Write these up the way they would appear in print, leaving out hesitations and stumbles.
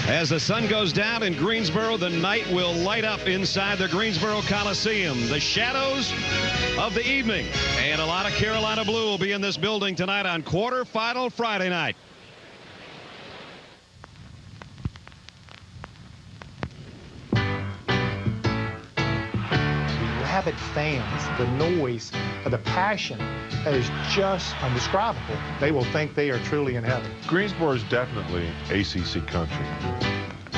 As the sun goes down in Greensboro, the night will light up inside the Greensboro Coliseum. The shadows of the evening. And a lot of Carolina blue will be in this building tonight on quarterfinal Friday night. Rabid fans, the noise, the passion is just indescribable. They will think they are truly in heaven. Greensboro is definitely ACC country.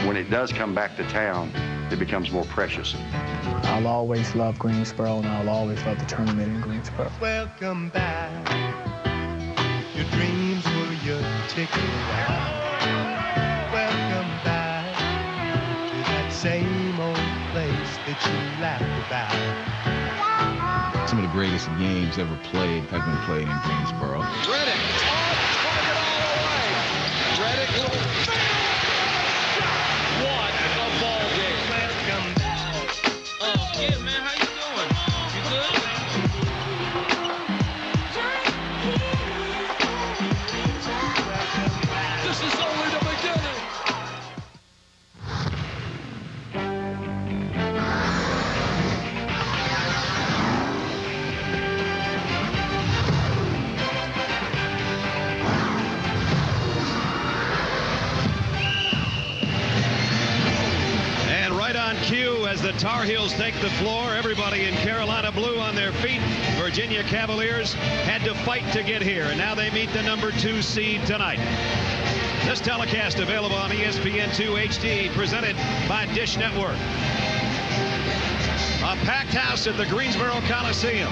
When it does come back to town, it becomes more precious. I'll always love Greensboro, and I'll always love the tournament in Greensboro. Welcome back. Your dreams were your ticket out. Welcome back to that same old place that you laughed about. Some of the greatest games ever played have been played in Greensboro. Reddick, target all the way. Reddick will fail. What a ball game. Welcome back. Oh, yeah, man, how you doing? You good? This is only the beginning. Cue as the Tar Heels take the floor. Everybody in Carolina blue on their feet. Virginia Cavaliers had to fight to get here, and now they meet the #2 seed tonight. This telecast available on ESPN2 HD, presented by Dish Network. A packed house at the Greensboro Coliseum.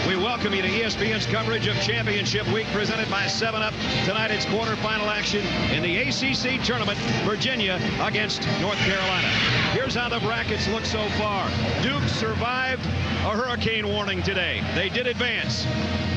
We welcome you to ESPN's coverage of Championship Week, presented by 7-Up. Tonight it's quarterfinal action in the ACC Tournament, Virginia against North Carolina. Here's how the brackets look so far. Duke survived a hurricane warning today. They did advance.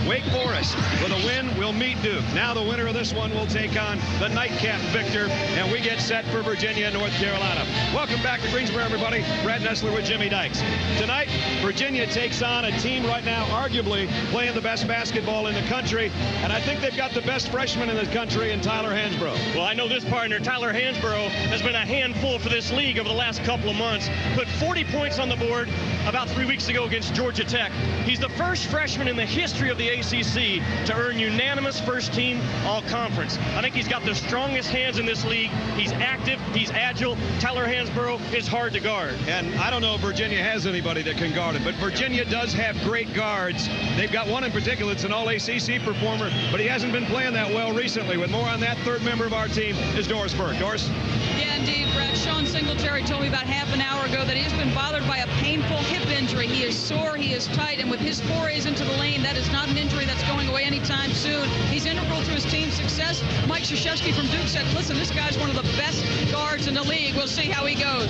Wake Forest, with a win, will meet Duke. Now the winner of this one will take on the nightcap victor, and we get set for Virginia and North Carolina. Welcome back to Greensboro, everybody. Brad Nessler with Jimmy Dykes. Tonight, Virginia takes on a team right now arguably playing the best basketball in the country, and I think they've got the best freshman in the country in Tyler Hansbrough. Well, I know this partner, Tyler Hansbrough, has been a handful for this league over the last couple of months. Put 40 points on the board about 3 weeks ago against Georgia Tech. He's the first freshman in the history of the ACC to earn unanimous first-team all-conference. I think he's got the strongest hands in this league. He's active, he's agile. Tyler Hansbrough is hard to guard. And I don't know if Virginia has anybody that can guard him, but Virginia does have great guards. They've got one in particular that's an all-ACC performer, but he hasn't been playing that well recently. With more on that, third member of our team is Doris Burke. Doris? Yeah, indeed, Brad. Sean Singletary told me about half an hour ago that he has been bothered by a painful hip injury. He is sore, he is tight, and with his forays into the lane, that is not an injury that's going away anytime soon. He's integral to his team's success. Mike Krzyzewski from Duke said, listen, this guy's one of the best guards in the league. We'll see how he goes.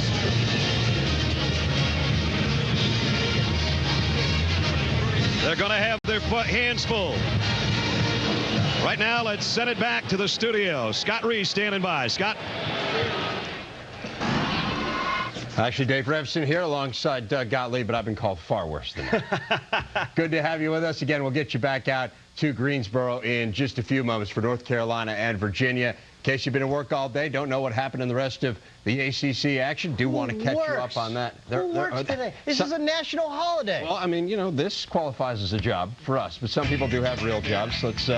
They're going to have their hands full. Right now, let's send it back to the studio. Scott Reese standing by. Scott? Actually, Dave Revson here alongside Doug Gottlieb, but I've been called far worse than that. Good to have you with us. Again, we'll get you back out to Greensboro in just a few moments for North Carolina and Virginia. In case you've been at work all day, don't know what happened in the rest of the ACC action, do want to catch you up on that. Who works today? This is a national holiday. Well, I mean, you know, this qualifies as a job for us, but some people do have real jobs. Let's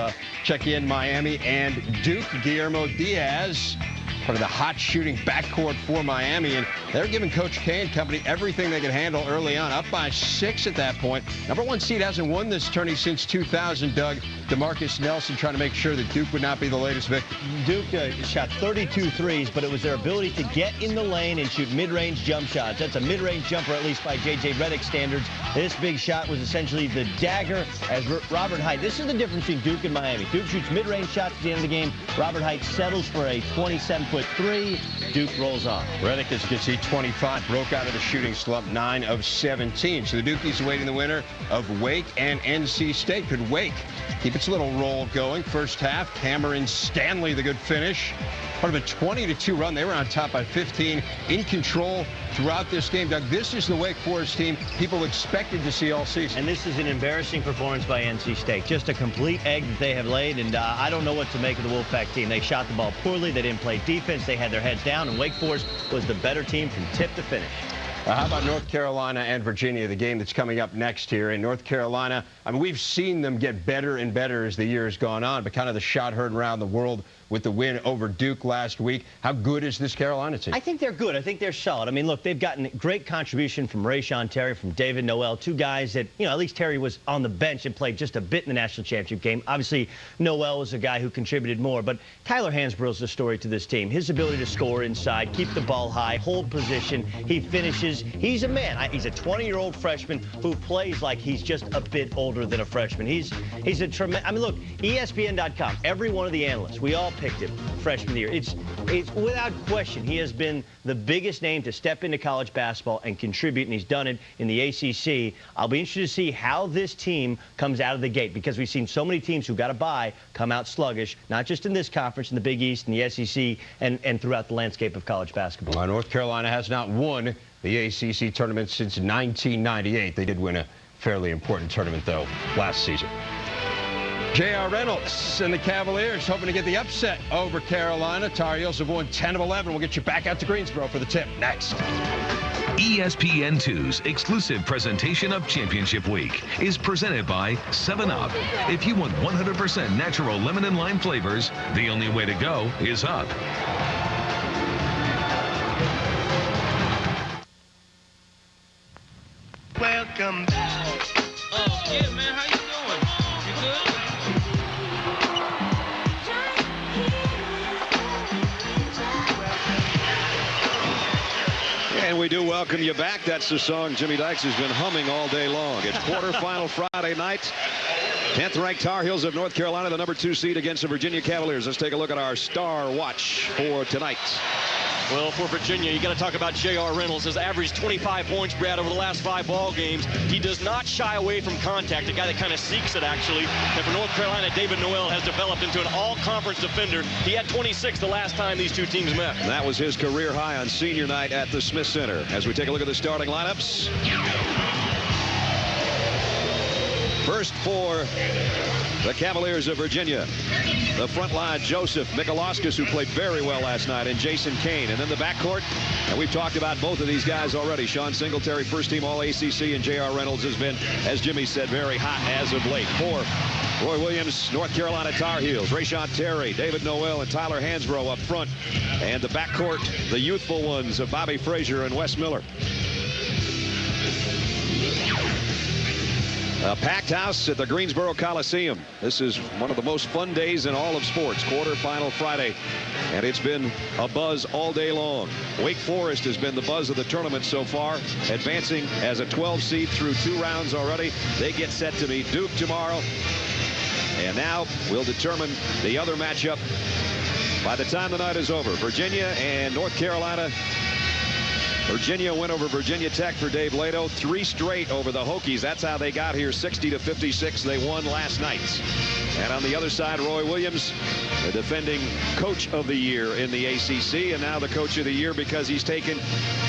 check in Miami and Duke. Guillermo Diaz, part of the hot shooting backcourt for Miami, and they're giving Coach K and company everything they can handle early on, up by 6 at that point. #1 seed hasn't won this tourney since 2000, Doug. DeMarcus Nelson trying to make sure that Duke would not be the latest victim. Duke shot 32 threes, but it was their ability to get in the lane and shoot mid-range jump shots. That's a mid-range jumper, at least by J.J. Redick standards. This big shot was essentially the dagger as Robert Height. This is the difference between Duke and Miami. Duke shoots mid-range shots at the end of the game. Robert Height settles for a 27-foot three. Duke rolls on. Redick, as you can see, 25, broke out of the shooting slump, 9 of 17. So the Dukies awaiting the winner of Wake and NC State. Could Wake keep gets a little roll going. First half, Cameron Stanley, the good finish. Part of a 20-2 run. They were on top by 15, in control throughout this game. Doug, this is the Wake Forest team people expected to see all season. And this is an embarrassing performance by NC State. Just a complete egg that they have laid, and I don't know what to make of the Wolfpack team. They shot the ball poorly. They didn't play defense. They had their heads down, and Wake Forest was the better team from tip to finish. How about North Carolina and Virginia, the game that's coming up next here? In North Carolina, I mean, we've seen them get better and better as the year has gone on, but kind of the shot heard around the world with the win over Duke last week. How good is this Carolina team? I think they're good. I think they're solid. I mean, look, they've gotten great contribution from Rayshon Terry, from David Noel, two guys that, you know, at least Terry was on the bench and played just a bit in the national championship game. Obviously, Noel was a guy who contributed more, but Tyler Hansborough's the story to this team. His ability to score inside, keep the ball high, hold position, he finishes. He's a man. He's a 20-year-old freshman who plays like he's just a bit older than a freshman. He's a tremendous. I mean, look, ESPN.com, every one of the analysts, we all picked him freshman of the year. It's without question, he has been the biggest name to step into college basketball and contribute, and he's done it in the ACC. I'll be interested to see how this team comes out of the gate, because we've seen so many teams who got a bye come out sluggish, not just in this conference, in the Big East, and the SEC, and throughout the landscape of college basketball. Well, North Carolina has not won the ACC tournament since 1998. They did win a fairly important tournament, though, last season. J.R. Reynolds and the Cavaliers hoping to get the upset over Carolina. Tar Heels have won 10 of 11. We'll get you back out to Greensboro for the tip next. ESPN2's exclusive presentation of Championship Week is presented by 7-Up. If you want 100% natural lemon and lime flavors, the only way to go is up. Welcome back. Oh, yeah, man. How you doing? You good? And we do welcome you back. That's the song Jimmy Dykes has been humming all day long. It's quarterfinal Friday night. 10th-ranked Tar Heels of North Carolina, the #2 seed against the Virginia Cavaliers. Let's take a look at our star watch for tonight. Well, for Virginia, you got to talk about J.R. Reynolds. Has averaged 25 points, Brad, over the last 5 ball games. He does not shy away from contact, a guy that kind of seeks it, actually. And for North Carolina, David Noel has developed into an all-conference defender. He had 26 the last time these two teams met. That was his career high on senior night at the Smith Center. As we take a look at the starting lineups. First for the Cavaliers of Virginia, the front line, Joseph Mikalauskis, who played very well last night, and Jason Kane. And then the backcourt, and we've talked about both of these guys already. Sean Singletary, first-team All-ACC, and J.R. Reynolds has been, as Jimmy said, very hot as of late. For Roy Williams, North Carolina Tar Heels, Rayshon Terry, David Noel, and Tyler Hansborough up front. And the backcourt, the youthful ones of Bobby Frazier and Wes Miller. A packed house at the Greensboro Coliseum. This is one of the most fun days in all of sports. Quarterfinal Friday, and it's been a buzz all day long. Wake Forest has been the buzz of the tournament so far, advancing as a 12 seed through 2 rounds already. They get set to meet Duke tomorrow, and now we'll determine the other matchup by the time the night is over. Virginia and North Carolina. Virginia went over Virginia Tech for Dave Lato. 3 straight over the Hokies. That's how they got here. 60-56. They won last night. And on the other side, Roy Williams, the defending coach of the year in the ACC, and now the coach of the year because he's taken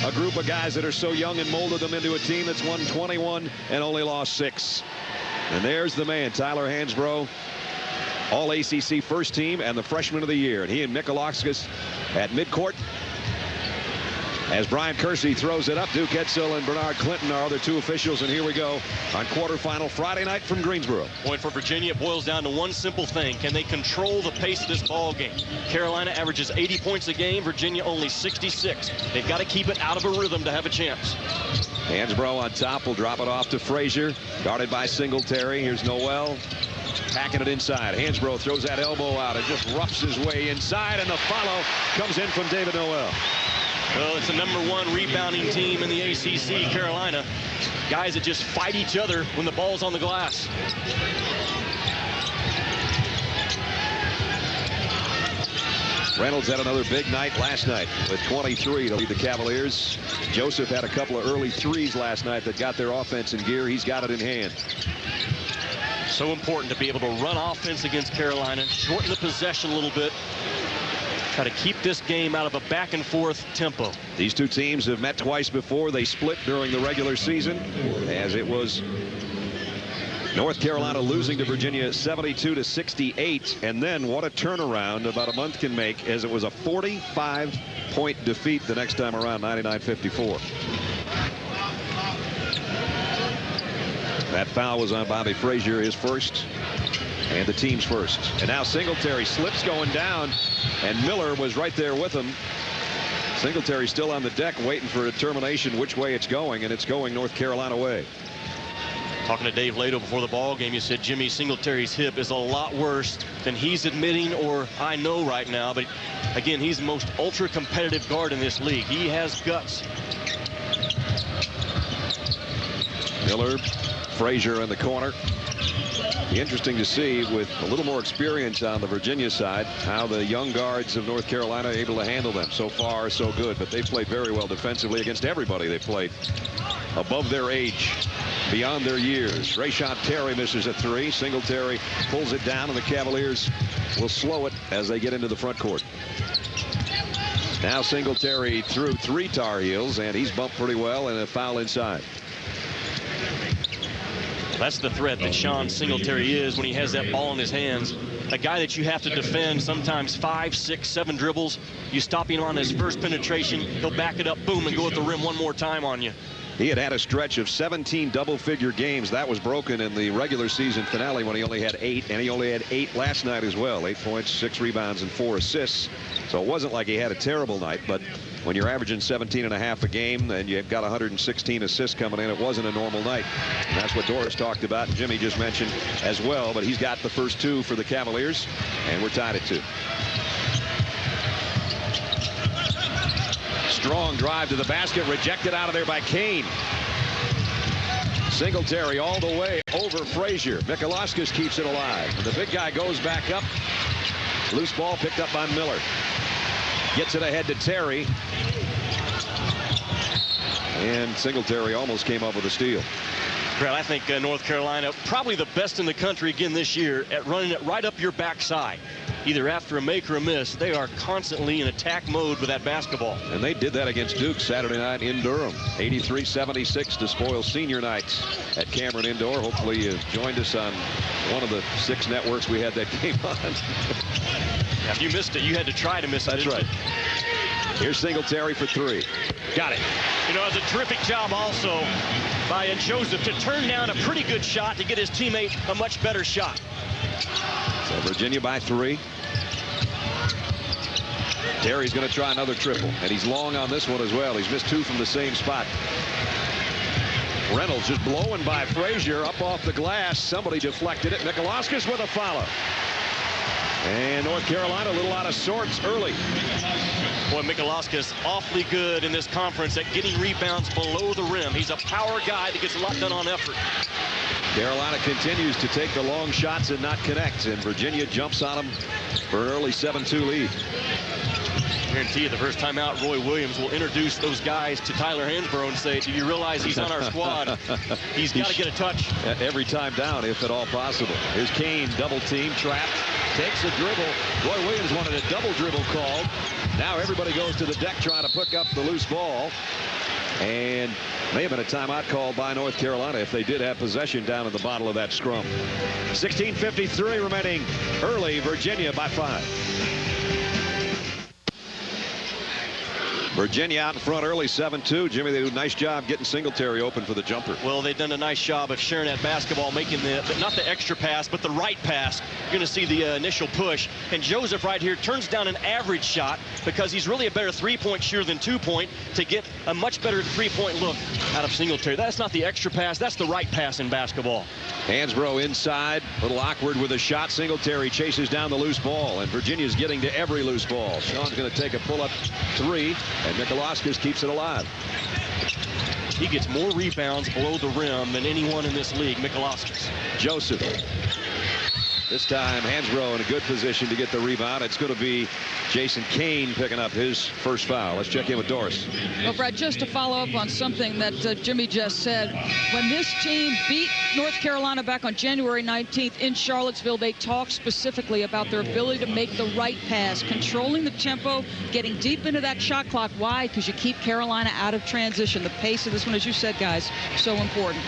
a group of guys that are so young and molded them into a team that's won 21 and only lost 6. And there's the man, Tyler Hansborough, All-ACC first team and the freshman of the year. And he and Mikalauskis at midcourt. As Brian Kersey throws it up, Duke Edsel and Bernard Clinton are other 2 officials, and here we go on quarterfinal Friday night from Greensboro. Point for Virginia, it boils down to one simple thing. Can they control the pace of this ball game? Carolina averages 80 points a game, Virginia only 66. They've got to keep it out of a rhythm to have a chance. Hansborough on top will drop it off to Frazier, guarded by Singletary. Here's Noel packing it inside. Hansborough throws that elbow out and just roughs his way inside, and the follow comes in from David Noel. Well, it's the #1 rebounding team in the ACC, Carolina. Guys that just fight each other when the ball's on the glass. Reynolds had another big night last night with 23 to lead the Cavaliers. Joseph had a couple of early threes last night that got their offense in gear. He's got it in hand. So important to be able to run offense against Carolina, shorten the possession a little bit, try to keep this game out of a back and forth tempo. These two teams have met twice before. They split during the regular season, as it was North Carolina losing to Virginia 72-68, and then what a turnaround about a month can make, as it was a 45-point defeat the next time around, 99-54. That foul was on Bobby Frazier, his first, and the team's first. And now Singletary slips going down, and Miller was right there with him. Singletary still on the deck waiting for a determination which way it's going, and it's going North Carolina way. Talking to Dave Lato before the ball game, you said Jimmy Singletary's hip is a lot worse than he's admitting or I know right now. But again, he's the most ultra competitive guard in this league. He has guts. Miller, Frazier in the corner. Be interesting to see, with a little more experience on the Virginia side, how the young guards of North Carolina are able to handle them. So far, so good, but they've played very well defensively against everybody they played. Above their age, beyond their years. Rayshon Terry misses a three. Singletary pulls it down, and the Cavaliers will slow it as they get into the front court. Now Singletary through 3 Tar Heels, and he's bumped pretty well, and a foul inside. That's the threat that Sean Singletary is when he has that ball in his hands. A guy that you have to defend sometimes 5, 6, 7 dribbles. You stop him on his first penetration, he'll back it up, boom, and go at the rim one more time on you. He had a stretch of 17 double-figure games. That was broken in the regular season finale when he only had 8, and he only had 8 last night as well. 8 points, 6 rebounds, and 4 assists. So it wasn't like he had a terrible night, but when you're averaging 17.5 a game and you've got 116 assists coming in, it wasn't a normal night. And that's what Doris talked about, and Jimmy just mentioned as well, but he's got the first 2 for the Cavaliers, and we're tied at 2. Strong drive to the basket, rejected out of there by Kane. Singletary all the way over Frazier. Mikalauskis keeps it alive. And the big guy goes back up. Loose ball picked up by Miller. Gets it ahead to Terry. And Singletary almost came up with a steal. Brad, I think North Carolina, probably the best in the country again this year at running it right up your backside. Either after a make or a miss, they are constantly in attack mode with that basketball. And they did that against Duke Saturday night in Durham. 83-76 to spoil senior nights at Cameron Indoor. Hopefully you joined us on one of the 6 networks we had that game on. If you missed it, you had to try to miss it. That's right. Here's Singletary for 3. Got it. You know, it's a terrific job also by Joseph to turn down a pretty good shot to get his teammate a much better shot. So Virginia by 3. Terry's going to try another triple, and he's long on this one as well. He's missed 2 from the same spot. Reynolds just blowing by Frazier up off the glass. Somebody deflected it. Mikalauskis with a follow. And North Carolina a little out of sorts early. Boy, Mikalauskis awfully good in this conference at getting rebounds below the rim. He's a power guy that gets a lot done on effort. Carolina continues to take the long shots and not connect, and Virginia jumps on them for an early 7-2 lead. I guarantee you the first time out, Roy Williams will introduce those guys to Tyler Hansbrough and say, do you realize he's on our squad? He's got to get a touch. Every time down, if at all possible. Here's Kane, double team, trapped, takes a dribble. Roy Williams wanted a double dribble called. Now everybody goes to the deck trying to pick up the loose ball. And may have been a timeout called by North Carolina if they did have possession down in the bottom of that scrum. 16:53 remaining early, Virginia by 5. Virginia out in front early, 7-2. Jimmy, they do a nice job getting Singletary open for the jumper. Well, they've done a nice job of sharing that basketball, making not the extra pass, but the right pass. You're going to see the initial push. And Joseph right here turns down an average shot because he's really a better 3-point shooter than 2-point to get a much better 3-point look out of Singletary. That's not the extra pass. That's the right pass in basketball. Hansbrough inside, a little awkward with a shot. Singletary chases down the loose ball, and Virginia's getting to every loose ball. Sean's going to take a pull-up 3, and Mikalauskis keeps it alive. He gets more rebounds below the rim than anyone in this league, Mikalauskis. Joseph. This time, Hansbrough in a good position to get the rebound. It's going to be Jason Kane picking up his first foul. Let's check in with Doris. Well, Brad, just to follow up on something that Jimmy just said, when this team beat North Carolina back on January 19th in Charlottesville, they talked specifically about their ability to make the right pass, controlling the tempo, getting deep into that shot clock. Why? Because you keep Carolina out of transition. The pace of this one, as you said, guys, so important.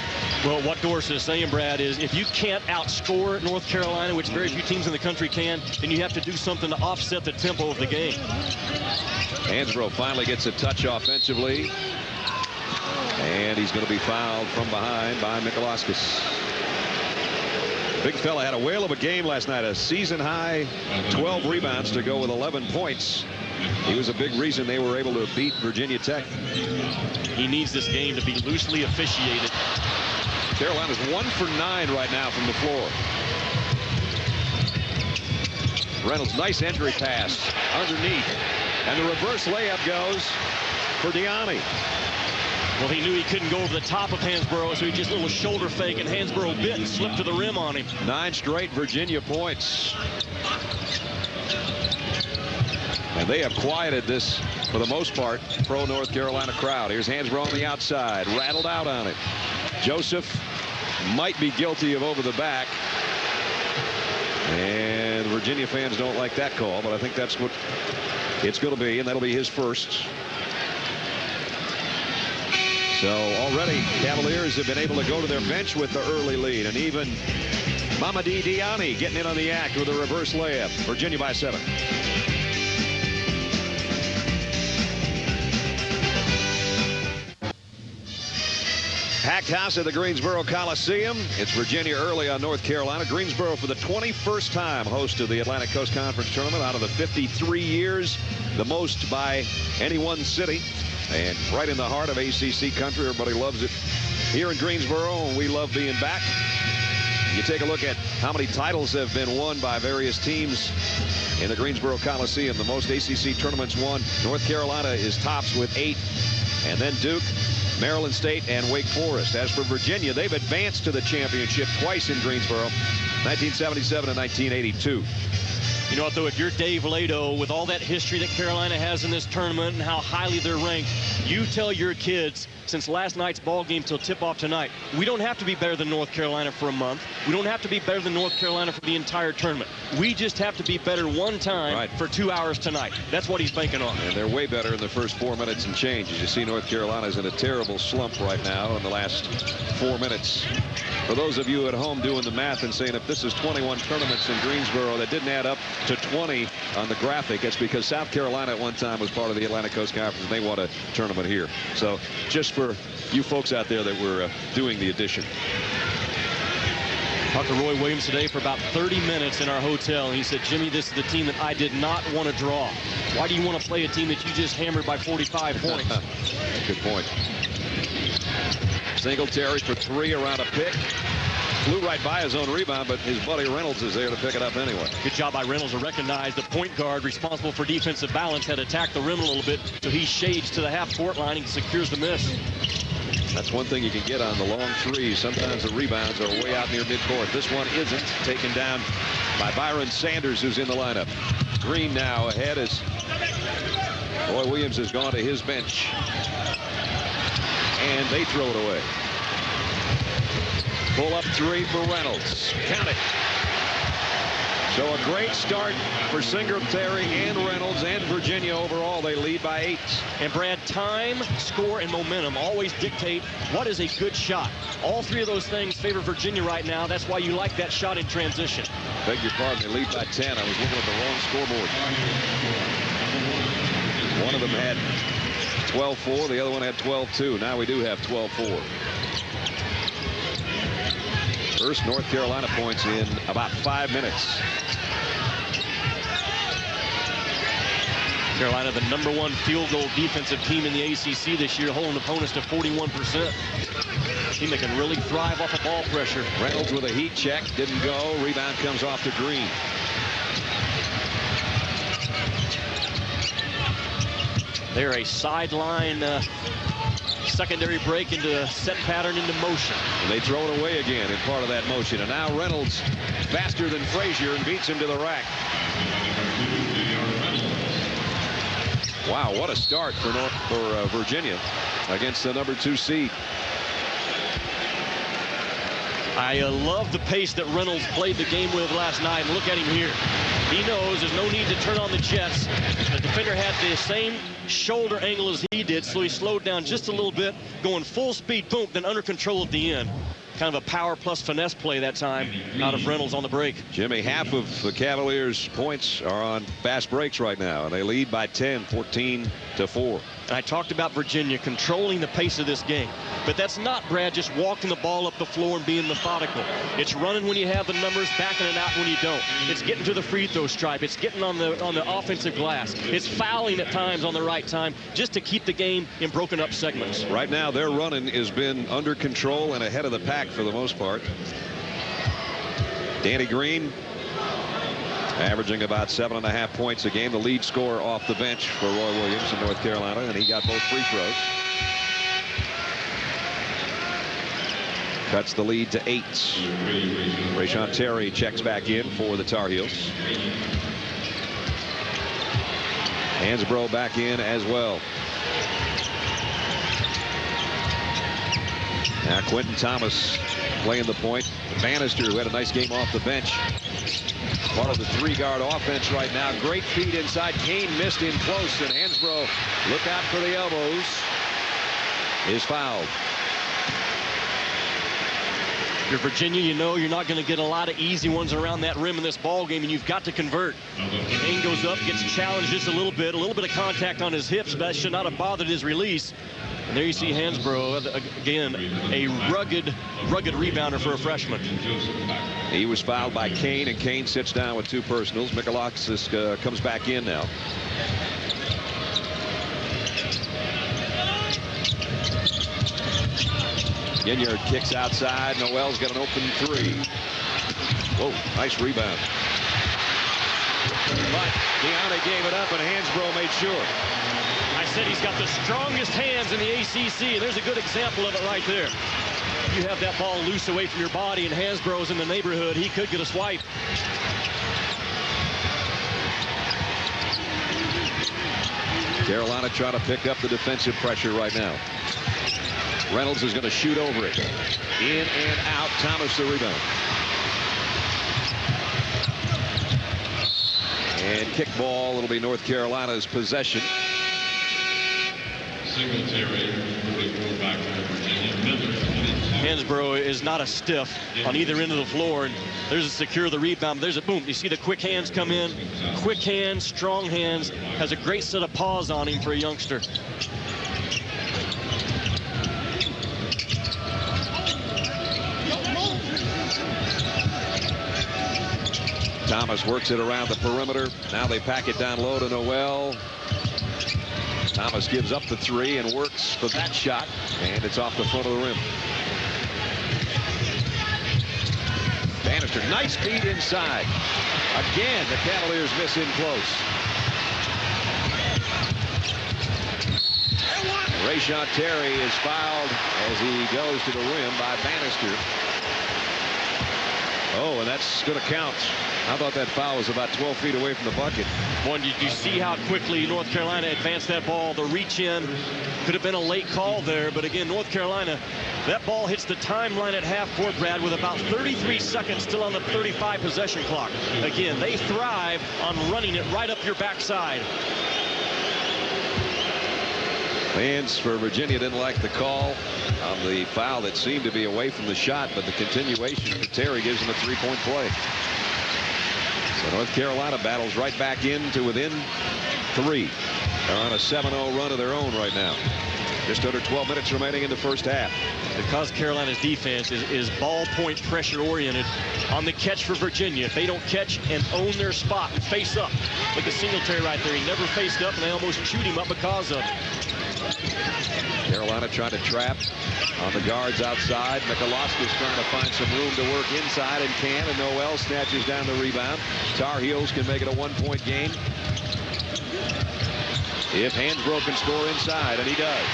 Well, what Doris is saying, Brad, is if you can't outscore North Carolina, which very few teams in the country can, then you have to do something to offset the tempo of the game. Hansbrough finally gets a touch offensively. And he's going to be fouled from behind by Mikalauskas. Big fella had a whale of a game last night. A season high 12 rebounds to go with 11 points. He was a big reason they were able to beat Virginia Tech. He needs this game to be loosely officiated. Carolina's 1 for 9 right now from the floor. Reynolds, nice entry pass underneath. And the reverse layup goes for Diani. Well, he knew he couldn't go over the top of Hansbrough, so he just a little shoulder fake, and Hansbrough bit and slipped to the rim on him. 9 straight Virginia points. And they have quieted this, for the most part, pro North Carolina crowd. Here's Hansbrough on the outside, rattled out on it. Joseph might be guilty of over the back. And the Virginia fans don't like that call, but I think that's what it's going to be, and that'll be his first. So already Cavaliers have been able to go to their bench with the early lead, and even Mamadi Diani getting in on the act with a reverse layup. Virginia by 7. Packed house at the Greensboro Coliseum. It's Virginia early on North Carolina. Greensboro for the 21st time host of the Atlantic Coast Conference Tournament out of the 53 years, the most by any one city. And right in the heart of ACC country. Everybody loves it here in Greensboro, and we love being back. You take a look at how many titles have been won by various teams in the Greensboro Coliseum. The most ACC tournaments won. North Carolina is tops with 8, and then Duke, Maryland State, and Wake Forest. As for Virginia, they've advanced to the championship twice in Greensboro, 1977 and 1982. You know what, though, if you're Dave Lato, with all that history that Carolina has in this tournament and how highly they're ranked, you tell your kids, since last night's ball game till tip-off tonight, we don't have to be better than North Carolina for a month. We don't have to be better than North Carolina for the entire tournament. We just have to be better one time for 2 hours tonight. That's what he's banking on. And they're way better in the first 4 minutes and change. As you see, North Carolina's in a terrible slump right now in the last 4 minutes. For those of you at home doing the math and saying if this is 21 tournaments in Greensboro that didn't add up to 20 on the graphic, it's because South Carolina at one time was part of the Atlantic Coast Conference, and they won a tournament here. So just for you folks out there that were doing the addition. Talked to Roy Williams today for about 30 minutes in our hotel, and he said, Jimmy, this is the team that I did not want to draw. Why do you want to play a team that you just hammered by 45 points? Good point. Singletary for 3 around a pick. Flew right by his own rebound, but his buddy Reynolds is there to pick it up anyway. Good job by Reynolds to recognize the point guard responsible for defensive balance had attacked the rim a little bit, so he shades to the half-court line and secures the miss. That's one thing you can get on the long threes. Sometimes the rebounds are way out near midcourt. This one isn't. Taken down by Byron Sanders, who's in the lineup. Green now ahead as Roy Williams has gone to his bench. And they throw it away. Pull-up 3 for Reynolds. Count it. So a great start for Singletary and Reynolds and Virginia overall. They lead by 8. And Brad, time, score, and momentum always dictate what is a good shot. All 3 of those things favor Virginia right now. That's why you like that shot in transition. Beg your pardon, they lead by 10. I was looking at the wrong scoreboard. One of them had 12-4. The other one had 12-2. Now we do have 12-4. First North Carolina points in about 5 minutes. Carolina, the #1 field goal defensive team in the ACC this year, holding opponents to 41%. Team that can really thrive off of ball pressure. Reynolds with a heat check, didn't go. Rebound comes off to Green. They're a sideline secondary break into set pattern into motion. And they throw it away again in part of that motion. And now Reynolds faster than Frazier and beats him to the rack. Wow, what a start for Virginia against the #2 seed. I love the pace that Reynolds played the game with last night. And look at him here. He knows there's no need to turn on the jets. The defender had the same shoulder angle as he did, so he slowed down just a little bit, going full speed, boom, then under control at the end. Kind of a power plus finesse play that time out of Reynolds on the break. Jimmy, half of the Cavaliers' points are on fast breaks right now, and they lead by 10, 14-4. And I talked about Virginia controlling the pace of this game. But that's not, Brad, just walking the ball up the floor and being methodical. It's running when you have the numbers, backing it out when you don't. It's getting to the free throw stripe. It's getting on the offensive glass. It's fouling at times on the right time just to keep the game in broken up segments. Right now, their running has been under control and ahead of the pack for the most part. Danny Green averaging about 7.5 points a game, the lead scorer off the bench for Roy Williams in North Carolina, and he got both free throws. Cuts the lead to 8. Rayshawn Terry checks back in for the Tar Heels. Hansbrough back in as well. Now Quentin Thomas playing the point. Bannister, who had a nice game off the bench, part of the 3-guard offense right now. Great feed inside. Kane missed in close, and Hansbrough, look out for the elbows, is fouled. If you're Virginia, you know you're not going to get a lot of easy ones around that rim in this ball game, and you've got to convert. Kane goes up, gets challenged just a little bit of contact on his hips, but that should not have bothered his release. And there you see Hansbrough, again, a rugged rebounder for a freshman. He was fouled by Kane, and Kane sits down with 2 personals. Michalakis comes back in now. Ginyard kicks outside. Noel's got an open 3. Whoa, nice rebound. But Deanna gave it up, and Hansbrough made sure. I said he's got the strongest hands in the ACC, and there's a good example of it right there. You have that ball loose away from your body, and Hansbrough's in the neighborhood. He could get a swipe. Carolina trying to pick up the defensive pressure right now. Reynolds is going to shoot over it. In and out. Thomas the rebound. And kickball. It'll be North Carolina's possession. Hansbrough is not a stiff on either end of the floor, and there's a secure the rebound. There's a boom. You see the quick hands come in. Quick hands, strong hands. Has a great set of paws on him for a youngster. Thomas works it around the perimeter. Now they pack it down low to Noel. Thomas gives up the 3 and works for that shot, and it's off the front of the rim. Bannister, nice feed inside. Again, the Cavaliers miss in close. Rayshawn Terry is fouled as he goes to the rim by Bannister. Oh, and that's going to count. I thought that foul was about 12 feet away from the bucket. One, did you see how quickly North Carolina advanced that ball? The reach in could have been a late call there, but again, North Carolina, that ball hits the timeline at half court, Brad, with about 33 seconds still on the 35 possession clock. Again, they thrive on running it right up your backside. Fans for Virginia didn't like the call on the foul that seemed to be away from the shot, but the continuation for Terry gives him a 3-point play. So North Carolina battles right back into within 3. They're on a 7-0 run of their own right now. Just under 12 minutes remaining in the first half. Because Carolina's defense is ball point pressure oriented on the catch for Virginia. If they don't catch and own their spot and face up, look at Singletary right there. He never faced up, and they almost chewed him up because of it. Carolina trying to trap on the guards outside. Michalakis trying to find some room to work inside and can, and Noel snatches down the rebound. Tar Heels can make it a 1-point game if Hansbrough can score inside, and he does.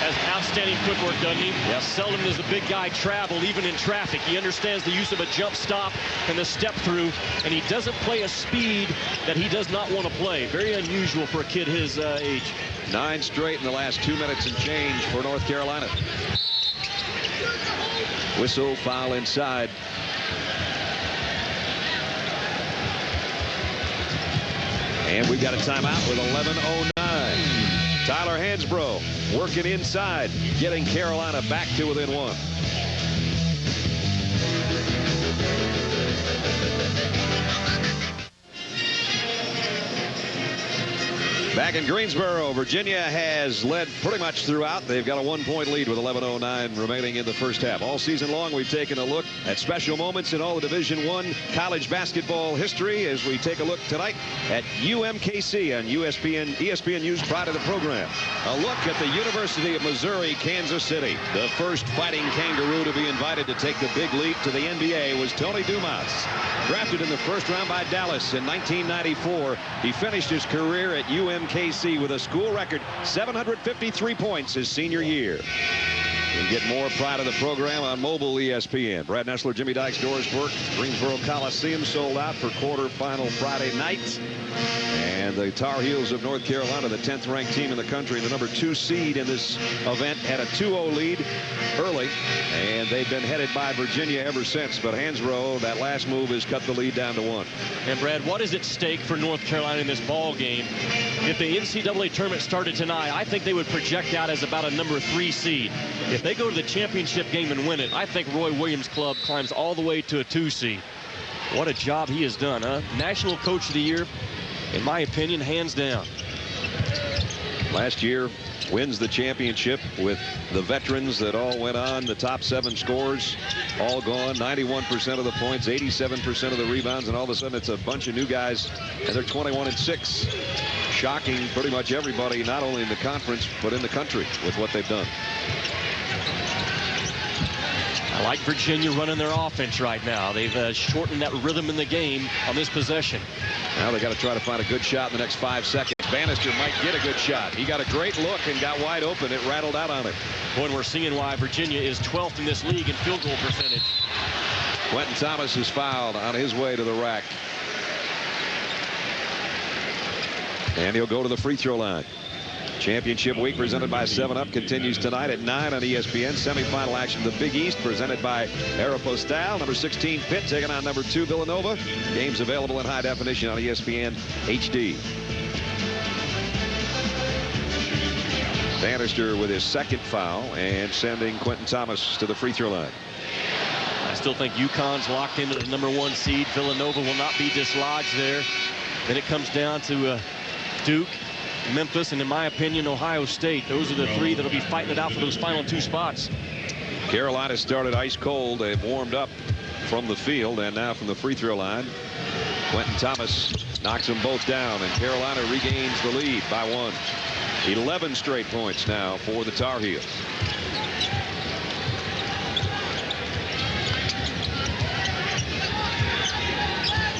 has outstanding footwork, doesn't he? Yep. Seldom does the big guy travel, even in traffic. He understands the use of a jump stop and the step through, and he doesn't play a speed that he does not want to play. Very unusual for a kid his age. 9 straight in the last 2 minutes and change for North Carolina. Whistle, foul inside. And we've got a timeout with 11:09. Tyler Hansbrough working inside, getting Carolina back to within 1. Back in Greensboro, Virginia has led pretty much throughout. They've got a 1-point lead with 11:09 remaining in the first half. All season long, we've taken a look at special moments in all the Division I college basketball history as we take a look tonight at UMKC on ESPNU's Pride of the Program. A look at the University of Missouri, Kansas City. The first Fighting Kangaroo to be invited to take the big leap to the NBA was Tony Dumas. Drafted in the first round by Dallas in 1994, he finished his career at UMKC with a school record 753 points his senior year. You'll get more Pride of the Program on mobile ESPN. Brad Nessler, Jimmy Dykes, Doris Burke. Greensboro Coliseum sold out for quarterfinal Friday night. And the Tar Heels of North Carolina, the 10th ranked team in the country, the number 2 seed in this event, had a 2-0 lead early, and they've been headed by Virginia ever since. But Hansbrough, that last move, has cut the lead down to 1. And Brad, what is at stake for North Carolina in this ball game? If the NCAA tournament started tonight, I think they would project out as about a number 3 seed. If they go to the championship game and win it, I think Roy Williams' club climbs all the way to a 2 seed. What a job he has done, huh? National Coach of the Year, in my opinion, hands down. Last year wins the championship with the veterans that all went on. The top 7 scores all gone. 91% of the points, 87% of the rebounds, and all of a sudden it's a bunch of new guys, and they're 21-6. Shocking pretty much everybody, not only in the conference but in the country, with what they've done. I like Virginia running their offense right now. They've shortened that rhythm in the game on this possession. Now they got to try to find a good shot in the next 5 seconds. Bannister might get a good shot. He got a great look and got wide open. It rattled out on him. When we're seeing why Virginia is 12th in this league in field goal percentage. Quentin Thomas is fouled on his way to the rack. And he'll go to the free throw line. Championship week presented by 7-Up continues tonight at 9 on ESPN. Semifinal action, the Big East, presented by Aeropostale. Number 16 Pitt taking on number 2 Villanova. Games available in high definition on ESPN HD. Bannister with his second foul and sending Quentin Thomas to the free throw line. I still think UConn's locked into the number 1 seed. Villanova will not be dislodged there. Then it comes down to Duke, Memphis, and in my opinion, Ohio State. Those are the 3 that'll be fighting it out for those final 2 spots. Carolina started ice cold. They've warmed up from the field and now from the free throw line. Quentin Thomas knocks them both down, and Carolina regains the lead by 1. 11 straight points now for the Tar Heels.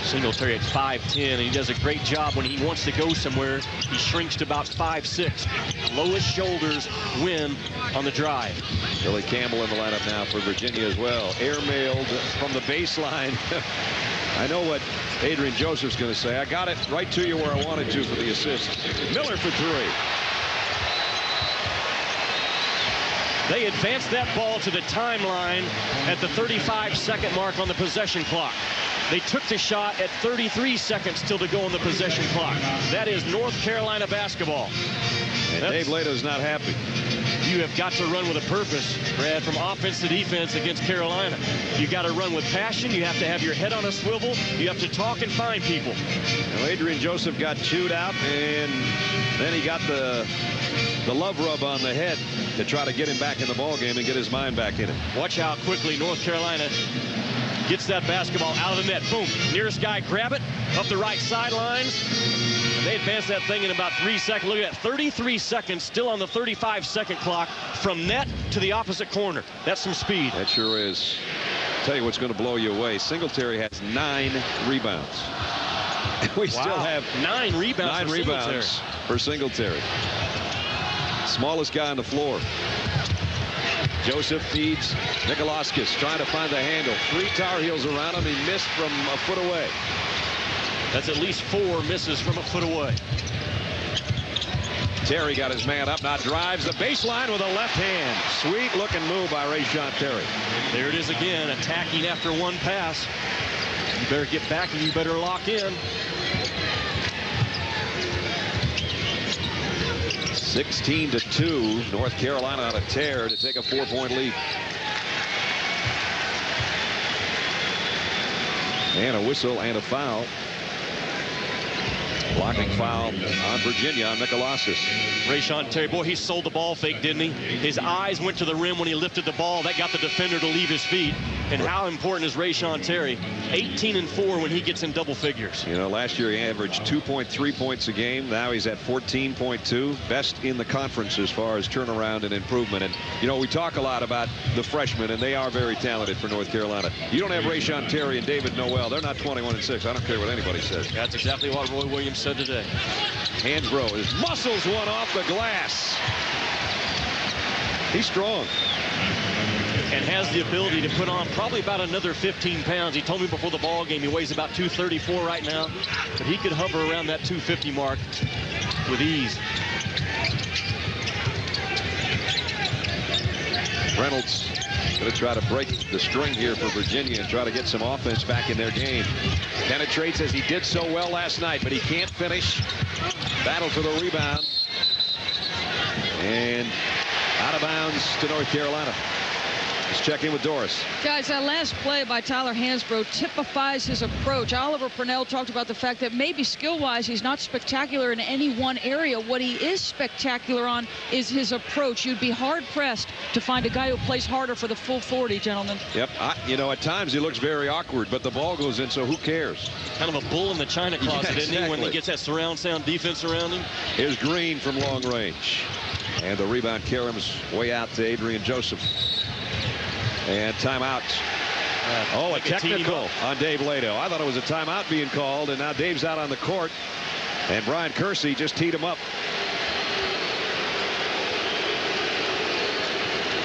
Singletary at 5'10", and he does a great job when he wants to go somewhere. He shrinks to about 5'6". Lowest shoulders win on the drive. Billy Campbell in the lineup now for Virginia as well. Airmailed from the baseline. I know what Adrian Joseph's going to say. I got it right to you where I wanted to for the assist. Miller for 3. They advanced that ball to the timeline at the 35-second mark on the possession clock. They took the shot at 33 seconds still to go on the possession clock. That is North Carolina basketball. And Dave Lato's not happy. You have got to run with a purpose, Brad, from offense to defense against Carolina. You got to run with passion. You have to have your head on a swivel. You have to talk and find people. Now, Adrian Joseph got chewed out, and then he got the love rub on the head to try to get him back in the ballgame and get his mind back in it. Watch how quickly North Carolina gets that basketball out of the net. Boom. Nearest guy, grab it up the right sidelines. And they advance that thing in about 3 seconds. Look at that. 33 seconds still on the 35-second clock from net to the opposite corner. That's some speed. That sure is. I'll tell you what's going to blow you away. Singletary has 9 rebounds. We still have 9 rebounds. 9 rebounds for Singletary. Smallest guy on the floor. Joseph feeds Nikolauskas, trying to find the handle. 3 Tar Heels around him. He missed from a foot away. That's at least 4 misses from a foot away. Terry got his man up, now drives the baseline with a left hand. Sweet looking move by Rayshon Terry. There it is again, attacking after 1 pass. You better get back and you better lock in. 16-2, North Carolina on a tear to take a 4-point lead. And a whistle and a foul. Blocking foul on Virginia on Nikolauskas. Rayshon Terry, boy, he sold the ball fake, didn't he? His eyes went to the rim when he lifted the ball. That got the defender to leave his feet. And how important is Rayshon Terry? 18-4 when he gets in double figures. You know, last year he averaged 2.3 points a game. Now he's at 14.2. Best in the conference as far as turnaround and improvement. And, you know, we talk a lot about the freshmen, and they are very talented for North Carolina. You don't have Rayshon Terry and David Noel. They're not 21-6. I don't care what anybody says. That's exactly what Roy Williams said today. Hansbrough, his muscles one off the glass. He's strong. And has the ability to put on probably about another 15 pounds. He told me before the ball game he weighs about 234 right now, but he could hover around that 250 mark with ease. Reynolds going to try to break the string here for Virginia and try to get some offense back in their game. Penetrates as he did so well last night, but he can't finish. Battle for the rebound. And out of bounds to North Carolina. Let's check in with Doris. Guys, that last play by Tyler Hansbrough typifies his approach. Oliver Purnell talked about the fact that maybe skill-wise he's not spectacular in any one area. What he is spectacular on is his approach. You'd be hard-pressed to find a guy who plays harder for the full 40, gentlemen. Yep. You know, at times he looks very awkward, but the ball goes in, so who cares? Kind of a bull in the china closet, yeah, exactly. Isn't he, when he gets that surround sound defense around him? Here's Green from long range. And the rebound caroms way out to Adrian Joseph. And timeout. A technical on Dave Lato. I thought it was a timeout being called, and now Dave's out on the court. And Brian Kersey just teed him up.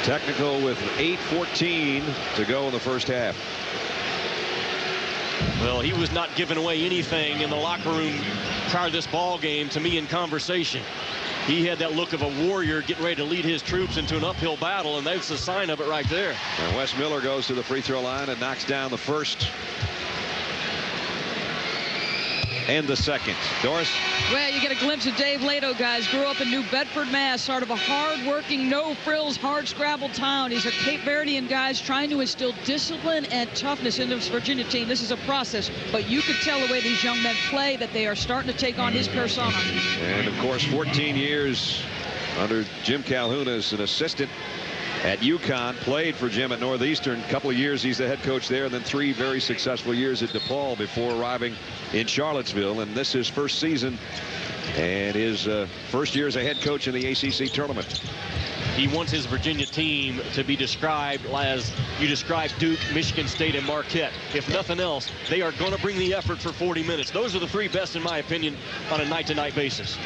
Technical with 8:14 to go in the first half. Well, he was not giving away anything in the locker room prior to this ball game to me in conversation. He had that look of a warrior getting ready to lead his troops into an uphill battle, and that's the sign of it right there. And Wes Miller goes to the free throw line and knocks down the first and the second. Doris? Well, you get a glimpse of Dave Lato, guys. Grew up in New Bedford, Mass. Sort of a hard-working, no-frills, hard-scrabble town. He's a Cape Verdean, guys, trying to instill discipline and toughness into this Virginia team. This is a process, but you could tell the way these young men play that they are starting to take on his persona. And, of course, 14 years under Jim Calhoun as an assistant at UConn, played for Jim at Northeastern. A couple of years he's the head coach there, and then 3 very successful years at DePaul before arriving in Charlottesville. And this is his first season and his first year as a head coach in the ACC tournament. He wants his Virginia team to be described as you described Duke, Michigan State, and Marquette. If nothing else, they are going to bring the effort for 40 minutes. Those are the 3 best, in my opinion, on a night-to-night basis.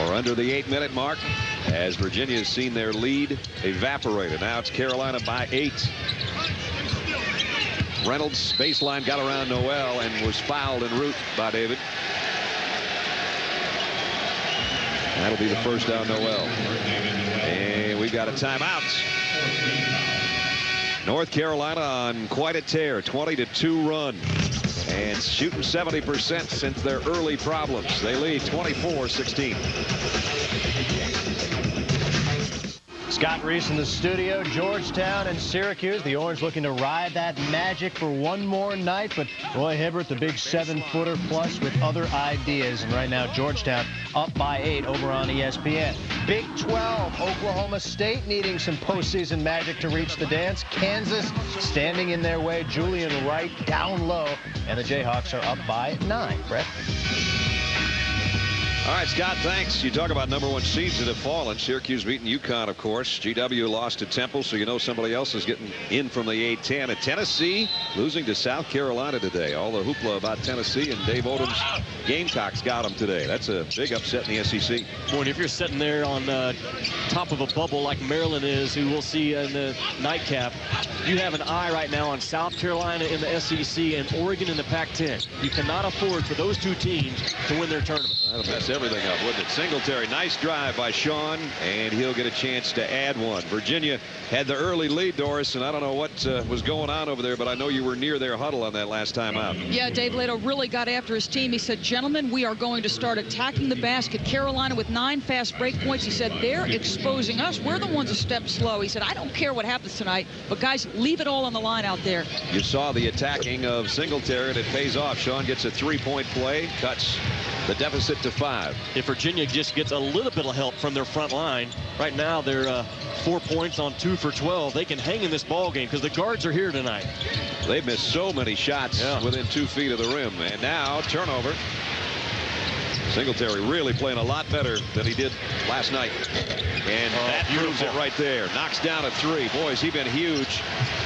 Or under the 8-minute mark, as Virginia has seen their lead evaporated. Now it's Carolina by 8. Reynolds baseline got around Noel and was fouled en route by David. That'll be the first down, Noel. And we've got a timeout. North Carolina on quite a tear, 20-2 run. And shooting 70% since their early problems. They lead 24-16. Scott Reese in the studio. Georgetown and Syracuse. The Orange looking to ride that magic for one more night. But Roy Hibbert, the big 7-footer plus with other ideas. And right now, Georgetown up by 8 over on ESPN. Big 12, Oklahoma State needing some postseason magic to reach the dance. Kansas standing in their way. Julian Wright down low. And the Jayhawks are up by 9. Brett? All right, Scott, thanks. You talk about #1 seeds that have fallen. Syracuse beating UConn, of course. GW lost to Temple, so you know somebody else is getting in from the A-10. And Tennessee losing to South Carolina today. All the hoopla about Tennessee, and Dave Odom's Gamecocks got them today. That's a big upset in the SEC. Boy, and if you're sitting there on top of a bubble like Maryland is, who we'll see in the nightcap, you have an eye right now on South Carolina in the SEC and Oregon in the Pac-10. You cannot afford for those two teams to win their tournament. That'll mess everything up, wouldn't it? Singletary, nice drive by Sean, and he'll get a chance to add one. Virginia had the early lead, Doris, and I don't know what was going on over there, but I know you were near their huddle on that last time out. Yeah, Dave Lato really got after his team. He said, gentlemen, we are going to start attacking the basket. Carolina with 9 fast break points. He said, they're exposing us. We're the ones a step slow. He said, I don't care what happens tonight, but guys, leave it all on the line out there. You saw the attacking of Singletary, and it pays off. Sean gets a 3-point play, cuts the deficit to 5. If Virginia just gets a little bit of help from their front line, right now they're 4 points on 2 for 12. They can hang in this ball game because the guards are here tonight. They've missed so many shots within 2 feet of the rim. And now turnover. Singletary really playing a lot better than he did last night. And that proves it right there. Knocks down a 3. Boy, has he been huge.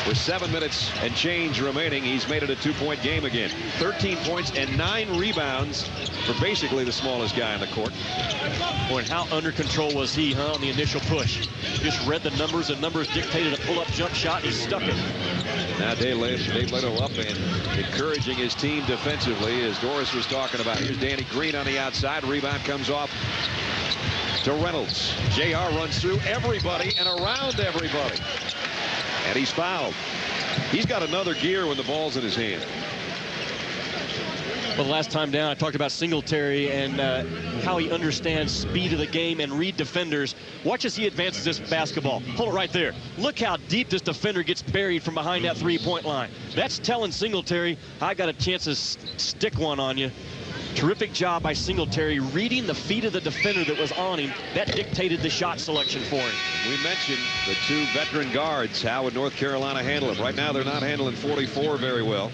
With 7 minutes and change remaining, he's made it a 2-point game again. 13 points and 9 rebounds for basically the smallest guy on the court. Boy, and how under control was he, on the initial push? Just read the numbers, and numbers dictated a pull-up jump shot, and he stuck it. Now Dave Lato up and encouraging his team defensively, as Doris was talking about. Here's Danny Green on the outside. Rebound comes off to Reynolds. JR runs through everybody and around everybody. And he's fouled. He's got another gear when the ball's in his hand. Well, the last time down, I talked about Singletary and how he understands speed of the game and read defenders. Watch as he advances this basketball. Hold it right there. Look how deep this defender gets buried from behind that 3-point line. That's telling Singletary, I got a chance to stick one on you. Terrific job by Singletary reading the feet of the defender that was on him. That dictated the shot selection for him. We mentioned the 2 veteran guards. How would North Carolina handle it? Right now, they're not handling 44 very well.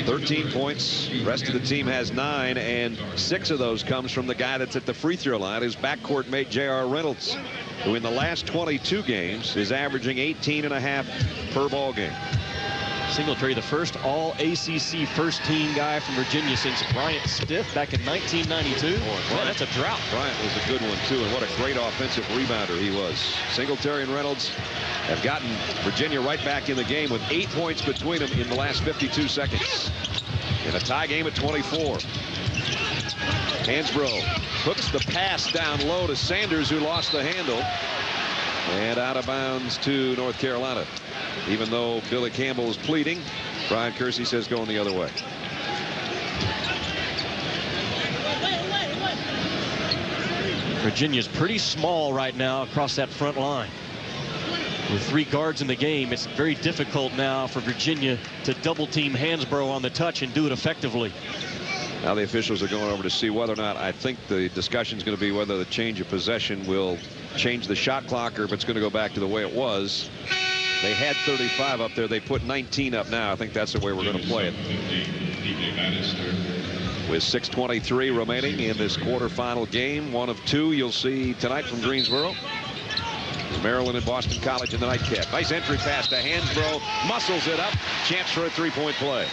13 points. The rest of the team has 9, and 6 of those comes from the guy that's at the free throw line, his backcourt mate, J.R. Reynolds, who in the last 22 games is averaging 18.5 per ball game. Singletary, the first all-ACC first-team guy from Virginia since Bryant Stiff back in 1992. Man, that's a drought. Bryant was a good one, too, and what a great offensive rebounder he was. Singletary and Reynolds have gotten Virginia right back in the game with 8 points between them in the last 52 seconds. In a tie game at 24. Hansbrough hooks the pass down low to Sanders, who lost the handle. And out of bounds to North Carolina. Even though Billy Campbell is pleading, Brian Kersey says going the other way. Virginia's pretty small right now across that front line. With 3 guards in the game, it's very difficult now for Virginia to double team Hansbrough on the touch and do it effectively. Now the officials are going over to see whether or not, I think the discussion is going to be whether the change of possession will change the shot clock or if it's going to go back to the way it was. They had 35 up there. They put 19 up now. I think that's the way we're going to play it. With 6:23 remaining in this quarterfinal game, 1 of 2 you'll see tonight from Greensboro. Maryland and Boston College in the nightcap. Nice entry pass to Hansbrough. Muscles it up. Chance for a 3-point play.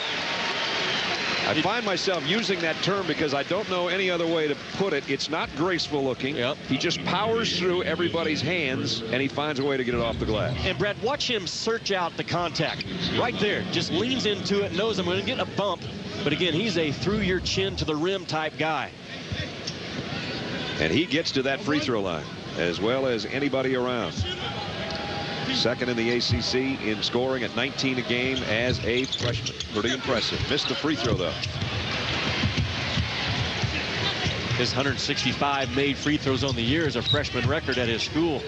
I find myself using that term because I don't know any other way to put it. It's not graceful looking. He just powers through everybody's hands, and he finds a way to get it off the glass. And, Brad, watch him search out the contact. Right there. Just leans into it, knows I'm going to get a bump. But, again, he's a through-your-chin-to-the-rim type guy. And he gets to that free throw line as well as anybody around. Second in the ACC in scoring at 19 a game as a freshman. Pretty impressive. Missed the free throw, though. His 165 made free throws on the year is a freshman record at his school.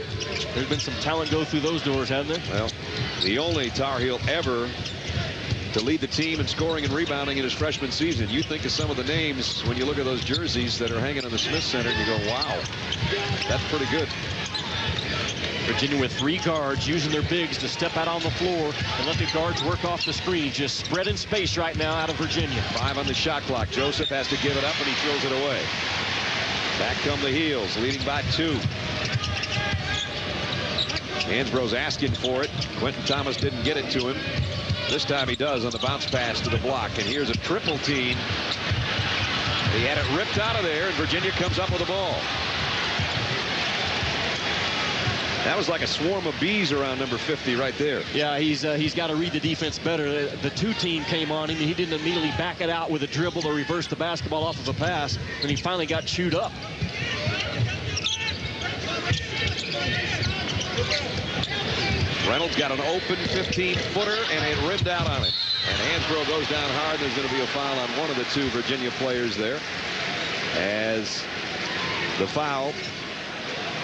There's been some talent go through those doors, hasn't there? Well, the only Tar Heel ever to lead the team in scoring and rebounding in his freshman season. You think of some of the names when you look at those jerseys that are hanging in the Smith Center, and you go, wow, that's pretty good. Virginia with 3 guards using their bigs to step out on the floor and let the guards work off the screen. Just spread in space right now out of Virginia. 5 on the shot clock. Joseph has to give it up, and he throws it away. Back come the Heels, leading by 2. Hansbrough's asking for it. Quentin Thomas didn't get it to him. This time he does on the bounce pass to the block. And here's a triple team. He had it ripped out of there, and Virginia comes up with the ball. That was like a swarm of bees around number 50 right there. Yeah, he's got to read the defense better. The 2 team came on him. He didn't immediately back it out with a dribble or reverse the basketball off of a pass, and he finally got chewed up. Reynolds got an open 15-footer, and it rimmed out on it. And Hansbrough goes down hard. There's going to be a foul on one of the 2 Virginia players there, as the foul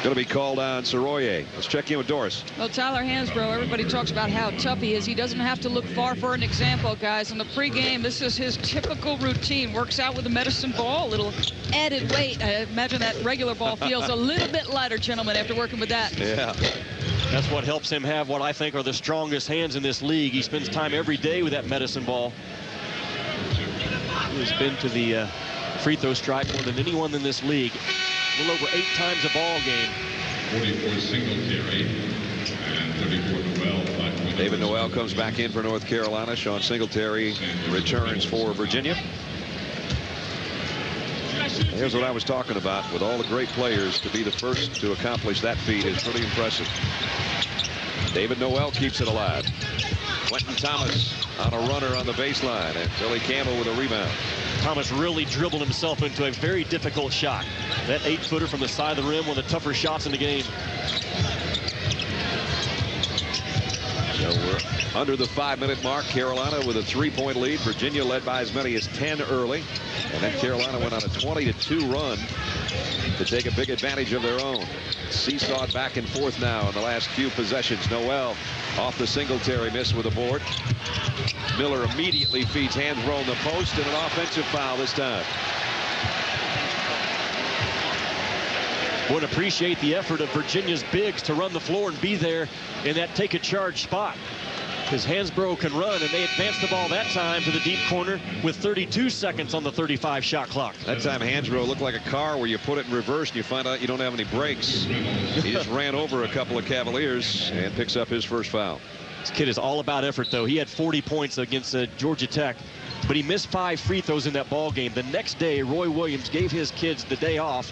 going to be called on Soroye. Let's check in with Doris. Well, Tyler Hansbrough, everybody talks about how tough he is. He doesn't have to look far for an example, guys. In the pregame, this is his typical routine. Works out with a medicine ball, a little added weight. I imagine that regular ball feels a little bit lighter, gentlemen, after working with that. Yeah. That's what helps him have what I think are the strongest hands in this league. He spends time every day with that medicine ball. He's been to the free throw stripe more than anyone in this league. A little over 8 times a ball game. 44 Singletary and 34 Noel. David Noel comes back in for North Carolina. Sean Singletary returns for Virginia. Here's what I was talking about. With all the great players, to be the first to accomplish that feat is pretty impressive. David Noel keeps it alive. Quentin Thomas on a runner on the baseline, and Billy Campbell with a rebound. Thomas really dribbled himself into a very difficult shot. That 8-footer from the side of the rim, one of the tougher shots in the game. So we're under the 5-minute mark. Carolina with a 3-point lead. Virginia led by as many as 10 early. And then Carolina went on a 20-2 run to take a big advantage of their own. Seesawed back and forth now in the last few possessions. Noel off the Singletary miss with a board. Miller immediately feeds Hansbrough in the post, and an offensive foul this time. Would appreciate the effort of Virginia's bigs to run the floor and be there in that take-a-charge spot. Because Hansbrough can run, and they advance the ball that time to the deep corner with 32 seconds on the 35 shot clock. That time Hansbrough looked like a car where you put it in reverse and you find out you don't have any brakes. He just ran over a couple of Cavaliers and picks up his first foul. This kid is all about effort, though. He had 40 points against Georgia Tech, but he missed 5 free throws in that ball game. The next day, Roy Williams gave his kids the day off,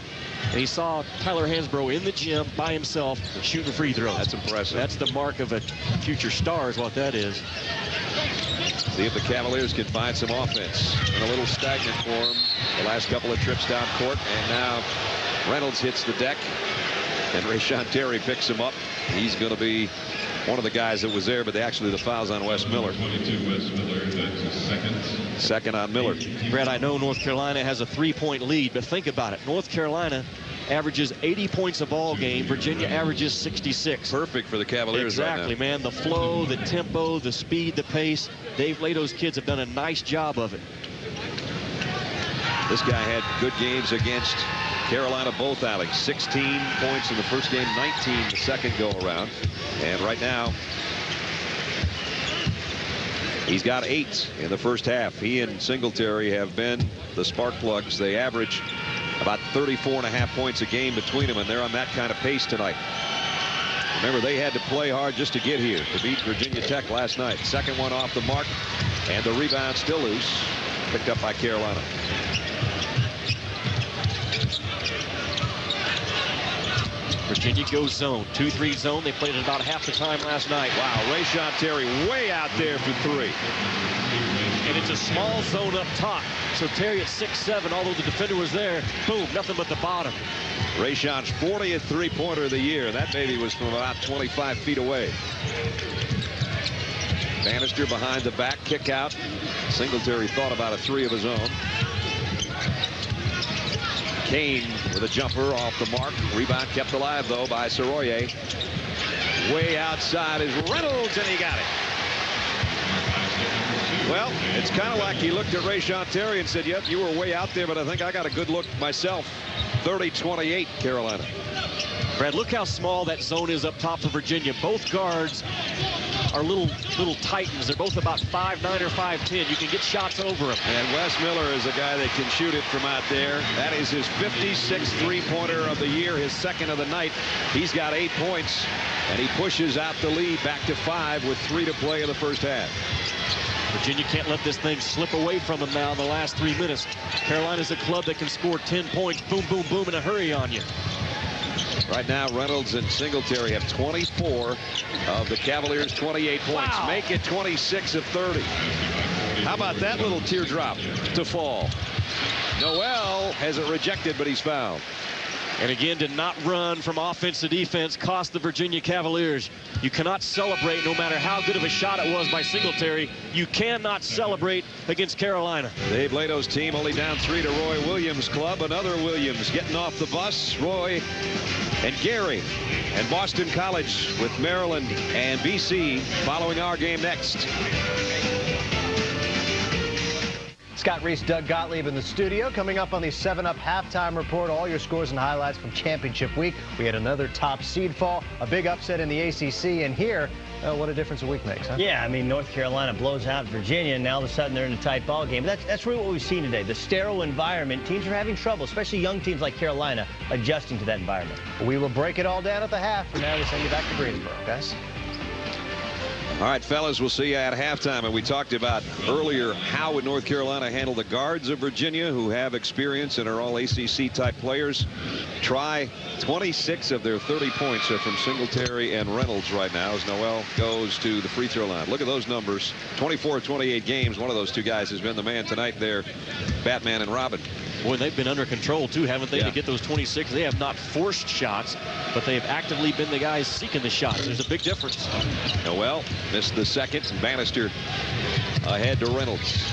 and he saw Tyler Hansbrough in the gym by himself shooting free throws. That's impressive. That's the mark of a future star is what that is. See if the Cavaliers can find some offense. And a little stagnant for them the last couple of trips down court. And now Reynolds hits the deck, and Rayshon Terry picks him up. He's going to be one of the guys that was there, but actually the foul's on Wes Miller. 22 Wes Miller, that's his second. Second on Miller. Brad, I know North Carolina has a 3-point lead, but think about it. North Carolina averages 80 points a ball game. Virginia averages 66. Perfect for the Cavaliers right now. Exactly, man. The flow, the tempo, the speed, the pace. Dave Lato's kids have done a nice job of it. This guy had good games against Carolina both outings. 16 points in the first game, 19 the second go around. And right now, he's got 8 in the first half. He and Singletary have been the spark plugs. They average about 34.5 points a game between them, and they're on that kind of pace tonight. Remember, they had to play hard just to get here, to beat Virginia Tech last night. Second one off the mark, and the rebound still loose, picked up by Carolina. Virginia goes zone, 2-3 zone. They played it about half the time last night. Wow, Rayshon Terry way out there for 3. And it's a small zone up top. So Terry at 6'7", although the defender was there, boom, nothing but the bottom. Rayshon's 40th three-pointer of the year. That baby was from about 25 feet away. Bannister behind the back, kick out. Singletary thought about a 3 of his own. Kane with a jumper off the mark. Rebound kept alive, though, by Soroye. Way outside is Reynolds, and he got it. Well, it's kind of like he looked at Rayshon Terry and said, yep, you were way out there, but I think I got a good look myself. 30-28, Carolina. Brad, look how small that zone is up top for Virginia. Both guards are little titans. They're both about 5'9" or 5'10". You can get shots over them. And Wes Miller is a guy that can shoot it from out there. That is his 56th three-pointer of the year, his second of the night. He's got 8 points, and he pushes out the lead back to 5 with 3 to play in the first half. Virginia can't let this thing slip away from them now in the last 3 minutes. Carolina's a club that can score 10 points, boom, boom, boom, in a hurry on you. Right now, Reynolds and Singletary have 24 of the Cavaliers' 28 points. Wow. Make it 26 of 30. How about that little teardrop to fall? Noel has it rejected, but he's fouled. And again, did not run from offense to defense, cost the Virginia Cavaliers. You cannot celebrate no matter how good of a shot it was by Singletary. You cannot celebrate against Carolina. Dave Lato's team only down 3 to Roy Williams' club. Another Williams getting off the bus. Roy and Gary and Boston College with Maryland and BC following our game next. Scott Reese, Doug Gottlieb in the studio. Coming up on the 7-Up halftime report, all your scores and highlights from championship week. We had another top seed fall, a big upset in the ACC, and here, what a difference a week makes, huh? Yeah, I mean, North Carolina blows out Virginia, and now all of a sudden they're in a tight ball game. That's really what we've seen today. The sterile environment. Teams are having trouble, especially young teams like Carolina, adjusting to that environment. We will break it all down at the half. For now, we send you back to Greensboro, guys. All right, fellas, we'll see you at halftime. And we talked about earlier how would North Carolina handle the guards of Virginia, who have experience and are all ACC-type players. Try 26 of their 30 points are from Singletary and Reynolds right now as Noel goes to the free throw line. Look at those numbers. 24 of 28 games. One of those two guys has been the man tonight there, Batman and Robin. Boy, they've been under control, too, haven't they, to get those 26? They have not forced shots, but they have actively been the guys seeking the shots. There's a big difference. Noel missed the second, and Bannister ahead to Reynolds.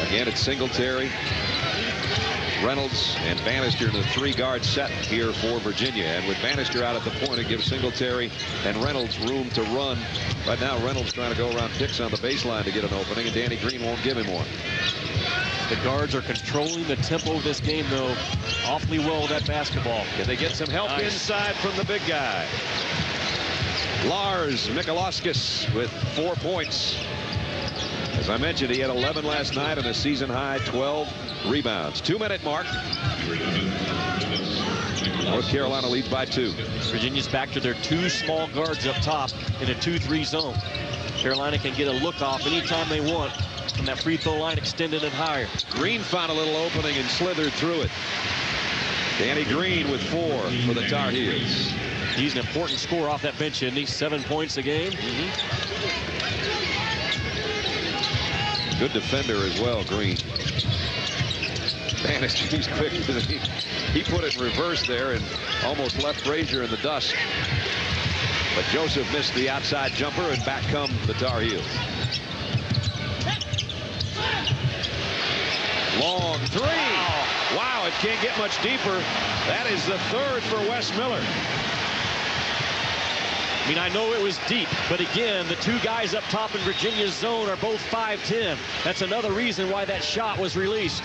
Again, it's Singletary, Reynolds, and Bannister in the 3-guard set here for Virginia. And with Bannister out at the point, it gives Singletary and Reynolds room to run. Right now, Reynolds trying to go around picks on the baseline to get an opening, and Danny Green won't give him one. The guards are controlling the tempo of this game, though, awfully well with that basketball. Can they get some help inside from the big guy? Lars Mikalauskas with 4 points. As I mentioned, he had 11 last night and a season-high 12 rebounds. 2-minute mark. North Carolina leads by 2. Virginia's back to their 2 small guards up top in a 2-3 zone. Carolina can get a look off anytime they want from that free throw line extended and higher. Green found a little opening and slithered through it. Danny Green with 4 for the Tar Heels. He's an important scorer off that bench, isn't he? 7 points a game. Good defender as well, Green. Bannister, he's quick. He put it in reverse there and almost left Frazier in the dust. But Joseph missed the outside jumper, and back come the Tar Heels. Long 3. Wow, it can't get much deeper. That is the 3rd for Wes Miller. I mean, I know it was deep, but again, the 2 guys up top in Virginia's zone are both 5'10". That's another reason why that shot was released.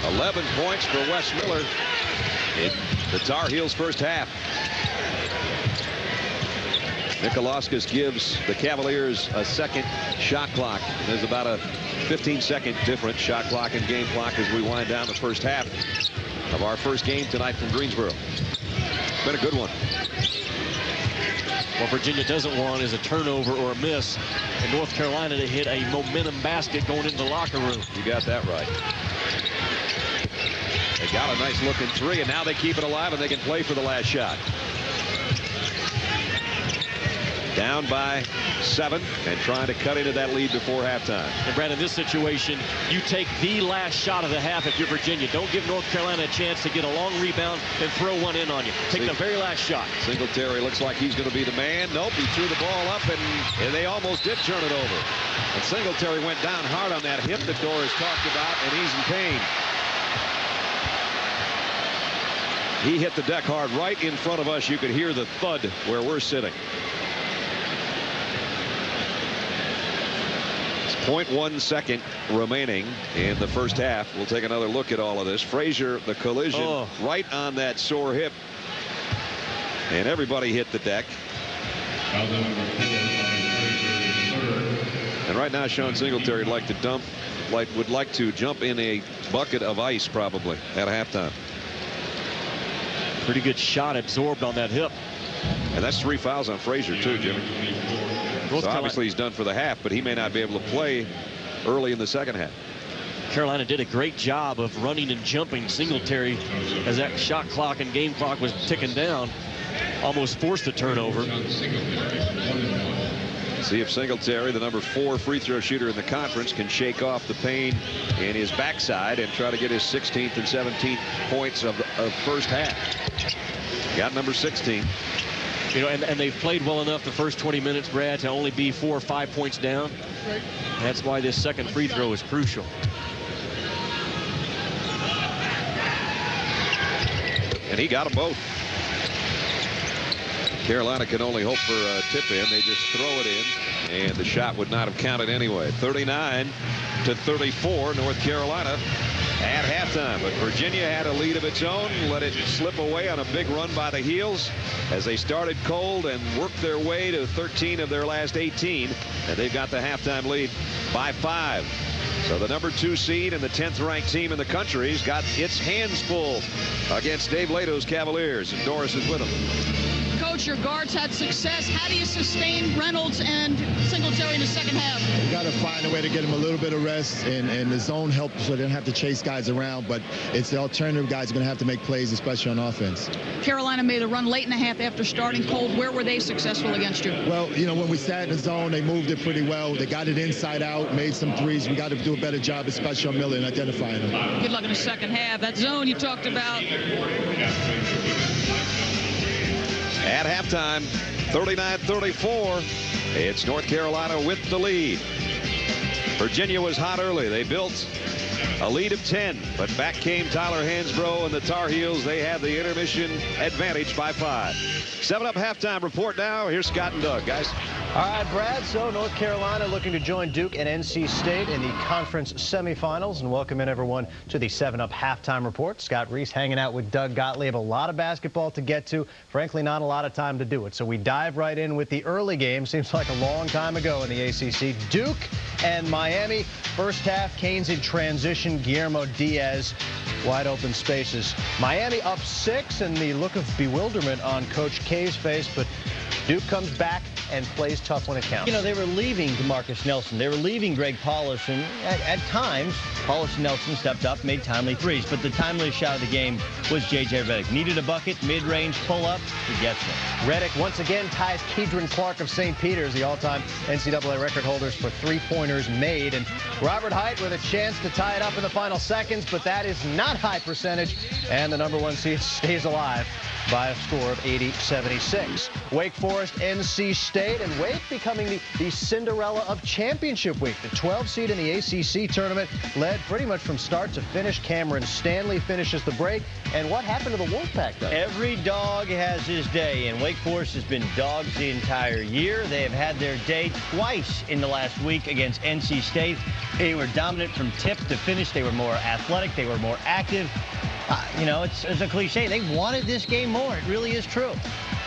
$11 points for Wes Miller in the Tar Heels' first half. Mikalauskas gives the Cavaliers a second shot clock. There's about a 15-second difference, shot clock and game clock, as we wind down the first half of our first game tonight from Greensboro. It's been a good one. What Virginia doesn't want is a turnover or a miss, and North Carolina to hit a momentum basket going into the locker room. You got that right. They got a nice looking 3, and now they keep it alive and they can play for the last shot. Down by 7 and trying to cut into that lead before halftime. And Brad, in this situation, you take the last shot of the half if you're Virginia. Don't give North Carolina a chance to get a long rebound and throw one in on you. Take the very last shot. Singletary looks like he's going to be the man. Nope, he threw the ball up, and they almost did turn it over. And Singletary went down hard on that hip that Doris talked about, and he's in pain. He hit the deck hard right in front of us. You could hear the thud where we're sitting. .1 second remaining in the first half. We'll take another look at all of this. Frazier, the collision right on that sore hip. And everybody hit the deck. And right now, Sean Singletary would like to jump in a bucket of ice probably at halftime. Pretty good shot absorbed on that hip. And that's 3 fouls on Frazier too, Jimmy. So obviously he's done for the half, but he may not be able to play early in the second half. Carolina did a great job of running and jumping Singletary as that shot clock and game clock was ticking down. Almost forced a turnover. See if Singletary, the number 4 free throw shooter in the conference, can shake off the pain in his backside and try to get his 16th and 17th points of first half. Got number 16. You know, and they've played well enough the first 20 minutes, Brad, to only be 4 or 5 points down. That's why this second free throw is crucial. And he got them both. Carolina can only hope for a tip in. They just throw it in, and the shot would not have counted anyway. 39-34, North Carolina at halftime. But Virginia had a lead of its own, let it slip away on a big run by the Heels as they started cold and worked their way to 13 of their last 18. And they've got the halftime lead by 5. So the number 2 seed and the 10th ranked team in the country's got its hands full against Dave Lato's Cavaliers, and Doris is with them. Coach, your guards had success. How do you sustain Reynolds and Singletary in the second half? You got to find a way to get them a little bit of rest, and the zone help so they don't have to chase guys around, but it's the alternative guys are going to have to make plays, especially on offense. Carolina made a run late in the half after starting cold. Where were they successful against you? Well, you know, when we sat in the zone, they moved it pretty well. They got it inside out, made some threes. We got to do a better job, especially on Miller, and identifying them. Good luck in the second half. That zone you talked about. At halftime, 39-34. It's North Carolina with the lead. Virginia was hot early. They built a lead of 10, but back came Tyler Hansbrough and the Tar Heels. They have the intermission advantage by 5. 7-Up halftime report now. Here's Scott and Doug, guys. All right, Brad. So North Carolina looking to join Duke and NC State in the conference semifinals. And welcome in everyone to the 7-Up halftime report. Scott Reese hanging out with Doug Gottlieb. A lot of basketball to get to. Frankly, not a lot of time to do it. So we dive right in with the early game. Seems like a long time ago in the ACC. Duke and Miami. First half, Canes in transition. Guillermo Diaz, wide open spaces. Miami up 6, and the look of bewilderment on Coach K's face. But Duke comes back and plays tough when it counts. You know, they were leaving DeMarcus Nelson. They were leaving Greg Paulus. And at times, Paulus and Nelson stepped up, made timely threes. But the timeliest shot of the game was J.J. Redick. Needed a bucket, mid-range pull-up. He gets it. Redick once again ties Kedron Clark of St. Peter's, the all-time NCAA record holders for three-pointers made. And Robert Height with a chance to tie it up in the final seconds, but that is not high percentage. And the number 1 seed stays alive by a score of 80-76. Wake Forest, NC State, and Wake becoming the Cinderella of championship week. The 12 seed in the ACC tournament led pretty much from start to finish. Cameron Stanley finishes the break. And what happened to the Wolfpack, though? Every dog has his day, and Wake Forest has been dogs the entire year. They have had their day twice in the last week against NC State. They were dominant from tip to finish. They were more athletic. They were more active. You know, it's a cliche. They wanted this game more. It really is true.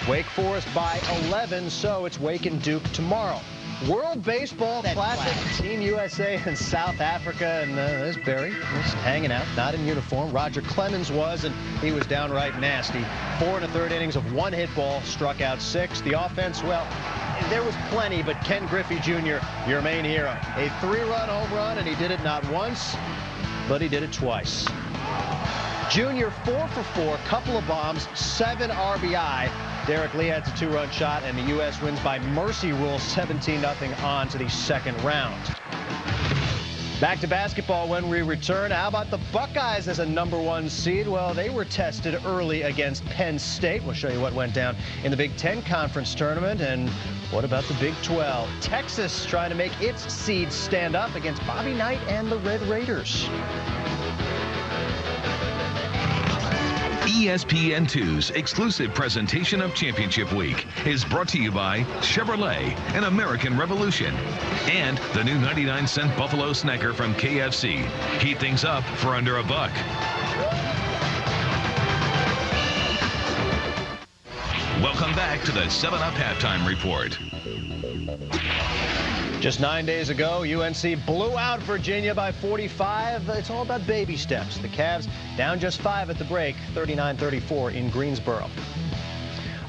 Wake Forest by 11, so it's Wake and Duke tomorrow. World Baseball Classic, Team USA in South Africa, and there's Barry just hanging out, not in uniform. Roger Clemens was, and he was downright nasty. 4 1/3 innings of 1-hit ball, struck out 6. The offense, well, there was plenty, but Ken Griffey Jr., your main hero. A 3-run home run, and he did it not once, but he did it twice. Junior 4 for 4, couple of bombs, 7 RBI. Derek Lee adds a 2-run shot, and the U.S. wins by mercy rule 17-0 on to the second round. Back to basketball when we return. How about the Buckeyes as a number 1 seed? Well, they were tested early against Penn State. We'll show you what went down in the Big Ten Conference Tournament. And what about the Big 12? Texas trying to make its seed stand up against Bobby Knight and the Red Raiders. ESPN2's exclusive presentation of Championship Week is brought to you by Chevrolet, an American Revolution. And the new 99-cent Buffalo Snacker from KFC. Heat things up for under $1. Welcome back to the 7-Up Halftime Report. Just 9 days ago, UNC blew out Virginia by 45. It's all about baby steps. The Cavs down just 5 at the break, 39-34 in Greensboro.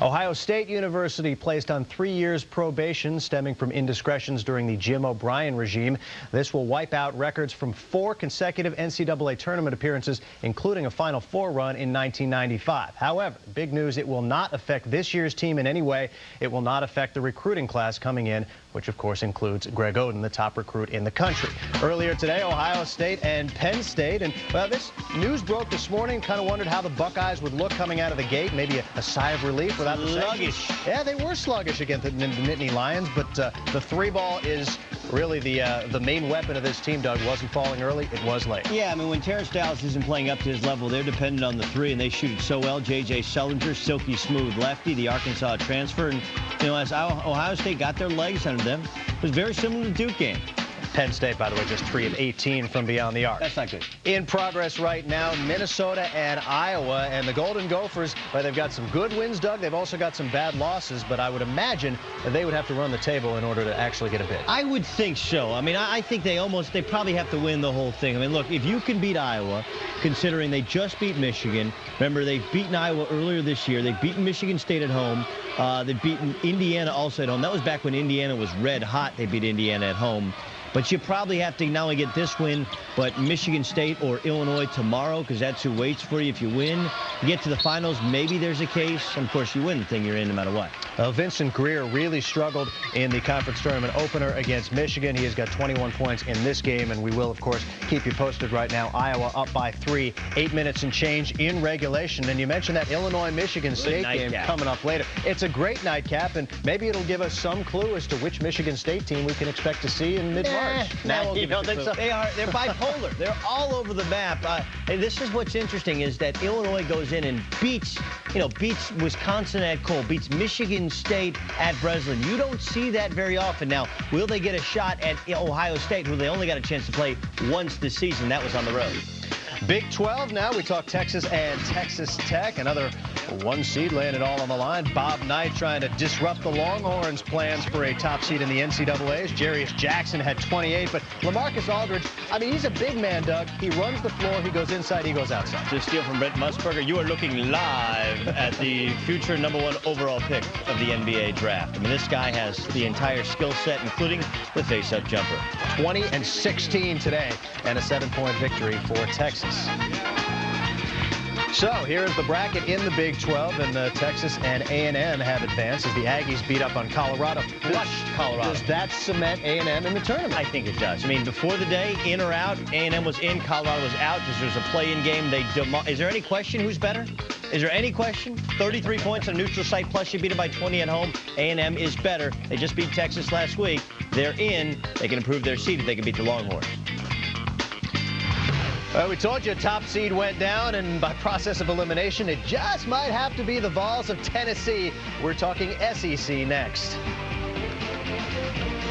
Ohio State University placed on 3 years probation stemming from indiscretions during the Jim O'Brien regime. This will wipe out records from 4 consecutive NCAA tournament appearances, including a Final Four run in 1995. However, big news, it will not affect this year's team in any way. It will not affect the recruiting class coming in, which of course includes Greg Oden, the top recruit in the country. Earlier today, Ohio State and Penn State, and well, this news broke this morning. Kind of wondered how the Buckeyes would look coming out of the gate. Maybe a sigh of relief without the sluggish. Yeah, they were sluggish against the Nittany Lions, but the 3-ball is really the main weapon of this team, Doug. Wasn't falling early, it was late. Yeah, I mean, when Terrence Dallas isn't playing up to his level, they're dependent on the 3, and they shoot it so well. J.J. Sullinger, silky smooth lefty, the Arkansas transfer. And, you know, as Ohio State got their legs under them, it was very similar to the Duke game. Penn State, by the way, just 3 of 18 from beyond the arc. That's not good. In progress right now, Minnesota and Iowa, and the Golden Gophers, well, they've got some good wins, Doug. They've also got some bad losses, but I would imagine that they would have to run the table in order to actually get a bid. I would think so. I mean, I think they probably have to win the whole thing. I mean, look, if you can beat Iowa, considering they just beat Michigan, remember, they've beaten Iowa earlier this year. They've beaten Michigan State at home. They've beaten Indiana also at home. That was back when Indiana was red hot. They beat Indiana at home. But you probably have to not only get this win, but Michigan State or Illinois tomorrow, because that's who waits for you if you win. You get to the finals, maybe there's a case. And of course, you win the thing, you're in no matter what. Vincent Greer really struggled in the conference tournament opener against Michigan. He has got 21 points in this game, and we will, of course, keep you posted right now. Iowa up by 3, 8 minutes and change in regulation. And you mentioned that Illinois-Michigan State game coming up later. It's a great nightcap, and maybe it'll give us some clue as to which Michigan State team we can expect to see in mid-March. No, you don't think so? They're bipolar. They're all over the map. And this is what's interesting is that Illinois goes in and beats Wisconsin at Cole, beats Michigan State at Breslin. You don't see that very often. Now, will they get a shot at Ohio State, who they only got a chance to play once this season? That was on the road. Big 12 now. We talk Texas and Texas Tech. Another 1 seed laying it all on the line. Bob Knight trying to disrupt the Longhorns' plans for a top seed in the NCAAs. Jarius Jackson had 28, but LaMarcus Aldridge, I mean, he's a big man, Doug. He runs the floor, he goes inside, he goes outside. To steal from Brent Musburger, you are looking live at the future #1 overall pick of the NBA draft. I mean, this guy has the entire skill set, including the face-up jumper. 20 and 16 today, and a 7-point victory for Texas. So here's the bracket in the Big 12, and Texas and A&M have advanced as the Aggies beat up on Colorado. Flushed Colorado. Does that cement A&M in the tournament? I think it does. I mean, before the day, in or out, A&M was in, Colorado was out because there was a play-in game. Is there any question who's better? Is there any question? 33 points on a neutral site, plus you beat them by 20 at home. A&M is better. They just beat Texas last week. They're in. They can improve their seed if they can beat the Longhorns. Well, we told you a top seed went down, and by process of elimination, it just might have to be the Vols of Tennessee. We're talking SEC next.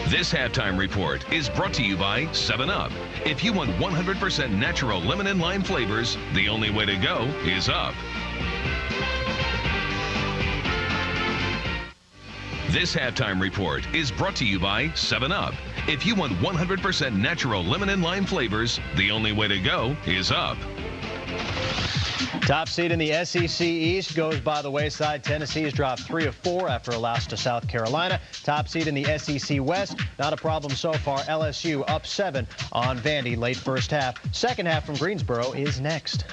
This halftime report is brought to you by 7-Up. If you want 100% natural lemon and lime flavors, the only way to go is up. This halftime report is brought to you by 7-Up. If you want 100% natural lemon and lime flavors, the only way to go is up. Top seed in the SEC East goes by the wayside. Tennessee has dropped 3 of 4 after a loss to South Carolina. Top seed in the SEC West, not a problem so far. LSU up 7 on Vandy late first half. Second half from Greensboro is next.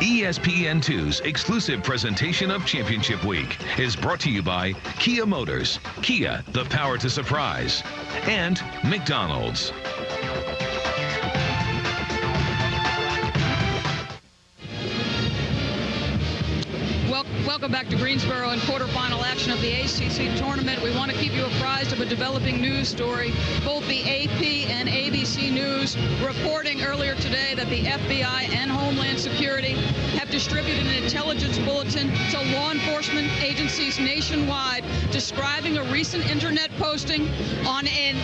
ESPN2's exclusive presentation of Championship Week is brought to you by Kia Motors. Kia, the power to surprise. And McDonald's. Welcome back to Greensboro and quarterfinal action of the ACC tournament. We want to keep you apprised of a developing news story. Both the AP and ABC News reporting earlier today that the FBI and Homeland Security have distributed an intelligence bulletin to law enforcement agencies nationwide describing a recent internet posting on an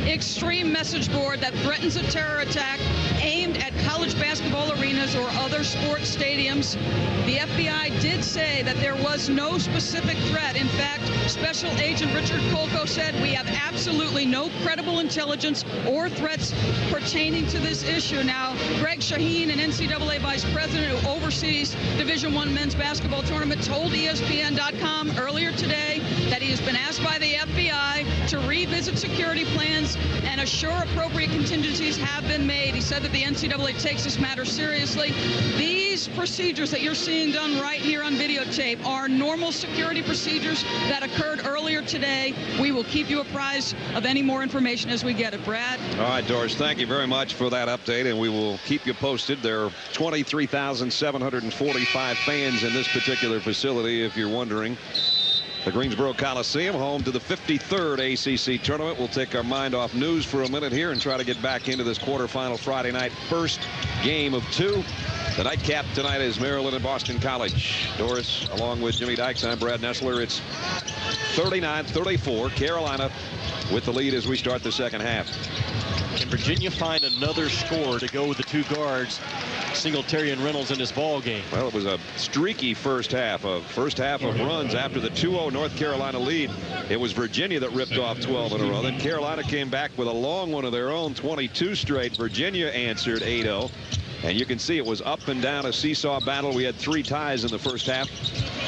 extreme message board that threatens a terror attack aimed at college basketball arenas or other sports stadiums. The FBI did say that there was no specific threat. In fact, Special Agent Richard Kolko said we have absolutely no credible intelligence or threats pertaining to this issue. Now, Greg Shaheen, an NCAA vice president who oversees Division I men's basketball tournament, told ESPN.com earlier today that he has been asked by the FBI to revisit security plans and assure appropriate contingencies have been made. He said that the NCAA takes this matter seriously. These procedures that you're seeing done right here on videotape are normal security procedures that occurred earlier today. We will keep you apprised of any more information as we get it. Brad? All right, Doris, thank you very much for that update, and we will keep you posted. There are 23,745 fans in this particular facility, if you're wondering. The Greensboro Coliseum, home to the 53rd ACC tournament. We'll take our mind off news for a minute here and try to get back into this quarterfinal Friday night first game of 2. The nightcap tonight is Maryland and Boston College. Doris, along with Jimmy Dykes, I'm Brad Nessler. It's 39-34. Carolina with the lead as we start the second half. Can Virginia find another score to go with the two guards, Singletary and Reynolds, in this ball game? Well, it was a streaky first half of runs after the 2-0 North Carolina lead. It was Virginia that ripped off 12 in a row. Then Carolina came back with a long one of their own, 22 straight. Virginia answered 8-0. And you can see it was up and down, a seesaw battle. We had 3 ties in the first half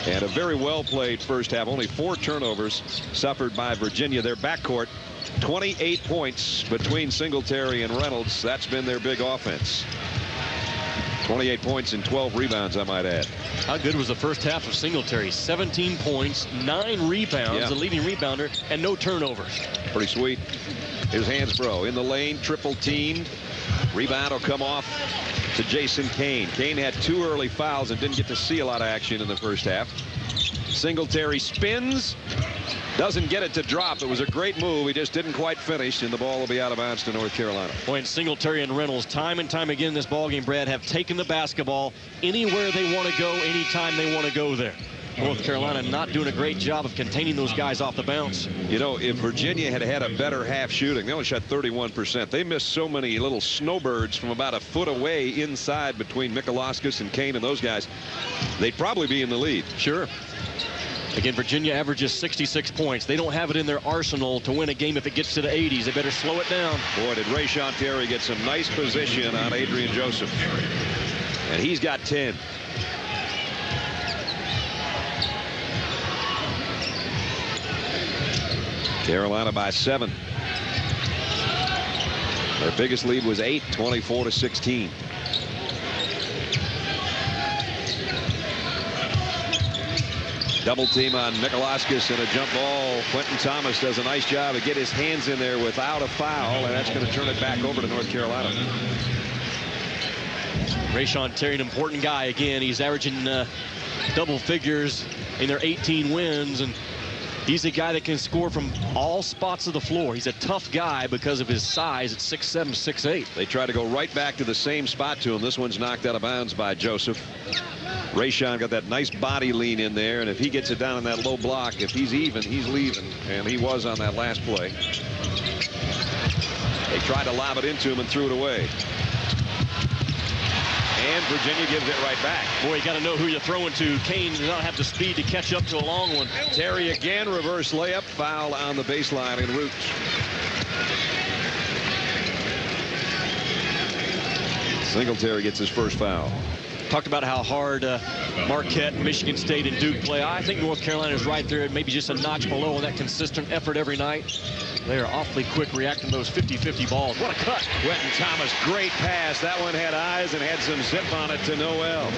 and a very well played first half. Only 4 turnovers suffered by Virginia. Their backcourt, 28 points between Singletary and Reynolds. That's been their big offense. 28 points and 12 rebounds, I might add. How good was the first half of Singletary? 17 points, 9 rebounds, the leading rebounder, and no turnovers. Pretty sweet. Here's Hansbrough in the lane, triple teamed. Rebound will come off to Jason Kane. Kane had 2 early fouls and didn't get to see a lot of action in the first half. Singletary spins, doesn't get it to drop. It was a great move. He just didn't quite finish, and the ball will be out of bounds to North Carolina. Boy, and Singletary and Reynolds, time and time again in this ball game, Brad, have taken the basketball anywhere they want to go, anytime they want to go there. North Carolina not doing a great job of containing those guys off the bounce. You know, if Virginia had had a better half shooting, they only shot 31%. They missed so many little snowbirds from about a foot away inside between Michalauskas and Kane and those guys. They'd probably be in the lead. Sure. Again, Virginia averages 66 points. They don't have it in their arsenal to win a game if it gets to the 80s. They better slow it down. Boy, did Rayshon Terry get some nice position on Adrian Joseph. And he's got 10. Carolina by 7. Their biggest lead was 8, 24-16. Double team on Michalauskas and a jump ball. Quentin Thomas does a nice job to get his hands in there without a foul, and that's going to turn it back over to North Carolina. Rayshon Terry, an important guy again. He's averaging double figures in their 18 wins, and he's a guy that can score from all spots of the floor. He's a tough guy because of his size at 6'7", 6'8". They try to go right back to the same spot to him. This one's knocked out of bounds by Joseph. Rayshon got that nice body lean in there, and if he gets it down in that low block, if he's even, he's leaving, and he was on that last play. They tried to lob it into him and threw it away. And Virginia gives it right back. Boy, you got to know who you're throwing to. Kane does not have the speed to catch up to a long one. Terry again, reverse layup, foul on the baseline en route. Singletary gets his first foul. Talked about how hard Marquette, Michigan State, and Duke play. I think North Carolina is right there, maybe just a notch below on that consistent effort every night. They are awfully quick reacting to those 50-50 balls. What a cut. Quentin Thomas, great pass. That one had eyes and had some zip on it to Noel.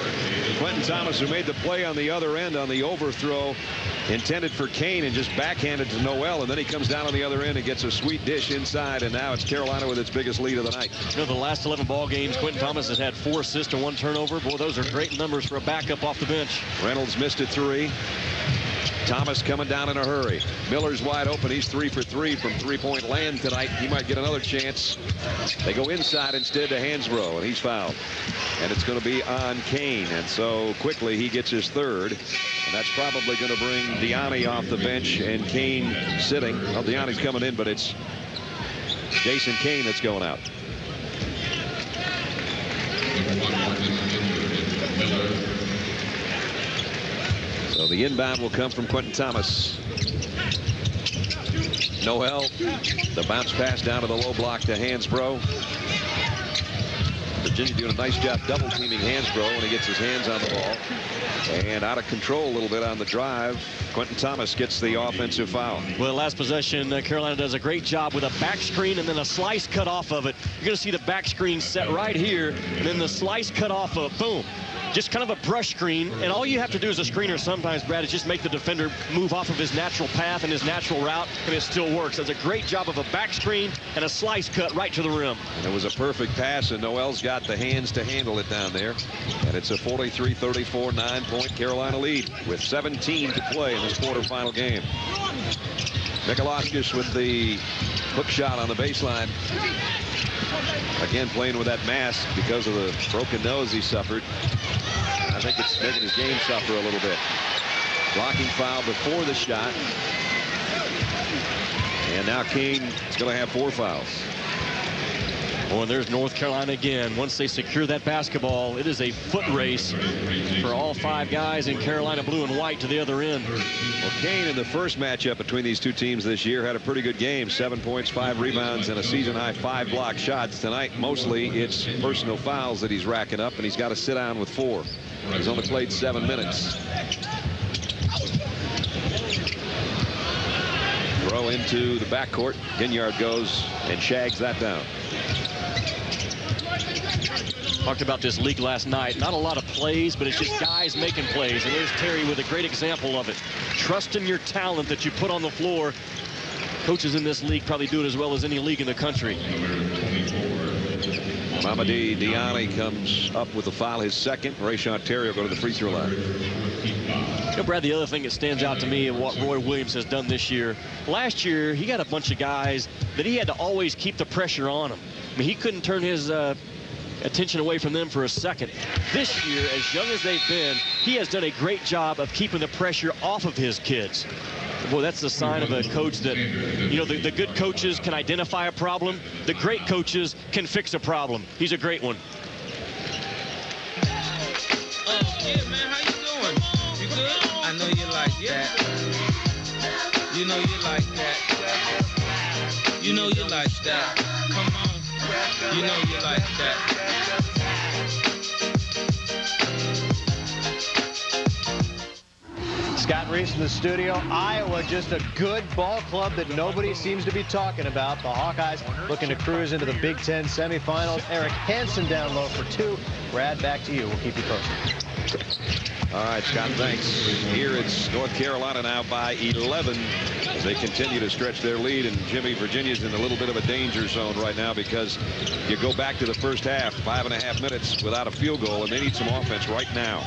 Quentin Thomas, who made the play on the other end on the overthrow intended for Kane and just backhanded to Noel, and then he comes down on the other end and gets a sweet dish inside, and now it's Carolina with its biggest lead of the night. You know, the last 11 ball games, Quentin Thomas has had 4 assists and 1 turnover. Boy, those are great numbers for a backup off the bench. Reynolds missed it 3. Thomas coming down in a hurry. Miller's wide open. He's 3 for 3 from three-point land tonight. He might get another chance. They go inside instead to Hansbrough, and he's fouled. And it's going to be on Kane. And so quickly he gets his 3rd. And that's probably going to bring Diani off the bench and Kane sitting. Well, Diani's coming in, but it's Jason Kane that's going out. So the inbound will come from Quentin Thomas. Noel, the bounce pass down to the low block to Hansbrough. Virginia doing a nice job double teaming Hansbrough when he gets his hands on the ball. And out of control a little bit on the drive. Quentin Thomas gets the offensive foul. Well, last possession, Carolina does a great job with a back screen and then a slice cut off of it. You're going to see the back screen set right here, and then the slice cut off of, boom. Just kind of a brush screen, and all you have to do as a screener sometimes, Brad, is just make the defender move off of his natural path and his natural route, and it still works. That's a great job of a back screen and a slice cut right to the rim. And it was a perfect pass, and Noel's got the hands to handle it down there. And it's a 43-34 9-point Carolina lead with 17 to play in this quarterfinal game. Nikolauskas with the hook shot on the baseline. Again, playing with that mask because of the broken nose he suffered. I think it's making his game suffer a little bit. Blocking foul before the shot. And now Kane is going to have 4 fouls. Oh, and there's North Carolina again. Once they secure that basketball, it is a foot race for all 5 guys in Carolina blue and white to the other end. Well, Kane in the first matchup between these two teams this year had a pretty good game. 7 points, 5 rebounds, and a season-high 5 block shots. Tonight, mostly it's personal fouls that he's racking up, and he's got to sit down with 4. He's only played 7 minutes. Throw into the backcourt. Ginyard goes and shags that down. Talked about this league last night. Not a lot of plays, but it's just guys making plays. And there's Terry with a great example of it. Trust in your talent that you put on the floor. Coaches in this league probably do it as well as any league in the country. Mamadi Diani comes up with a foul, his 2nd. Rayshon Terry will go to the free throw line. You know, Brad, the other thing that stands out to me and what Roy Williams has done this year. Last year, he got a bunch of guys that he had to always keep the pressure on them. I mean, he couldn't turn his attention away from them for a second. This year, as young as they've been, he has done a great job of keeping the pressure off of his kids. Boy, that's the sign of a coach that, you know, the good coaches can identify a problem. The great coaches can fix a problem. He's a great one. Oh, yeah, man, how you doing? You good? I know you like that. You know you like that. You know you like that. Come on. You know you like that. Scott Reese in the studio. Iowa, just a good ball club that nobody seems to be talking about. The Hawkeyes looking to cruise into the Big Ten semifinals. Eric Hansen down low for 2. Brad, back to you. We'll keep you posted. All right, Scott, thanks. Here it's North Carolina now by 11 as they continue to stretch their lead. And Jimmy, Virginia's in a little bit of a danger zone right now because you go back to the first half, 5.5 minutes without a field goal, and they need some offense right now.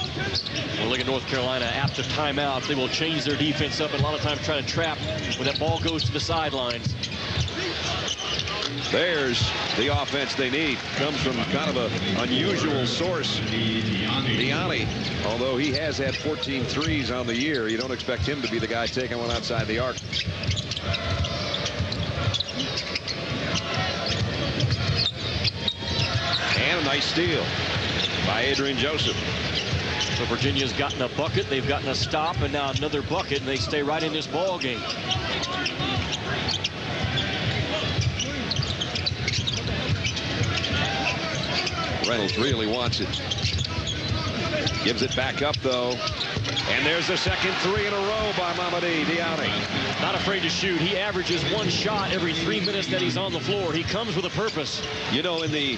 Well, look at North Carolina after timeout. They will change their defense up and a lot of times try to trap when that ball goes to the sidelines. There's the offense they need. Comes from kind of an unusual source. Diani, although he has had 14 threes on the year, you don't expect him to be the guy taking one outside the arc. And a nice steal by Adrian Joseph. So Virginia's gotten a bucket, they've gotten a stop, and now another bucket, and they stay right in this ball game. Reynolds really wants it. Gives it back up, though. And there's the second three in a row by Mamadi Diani. Not afraid to shoot. He averages 1 shot every 3 minutes that he's on the floor. He comes with a purpose. You know, in the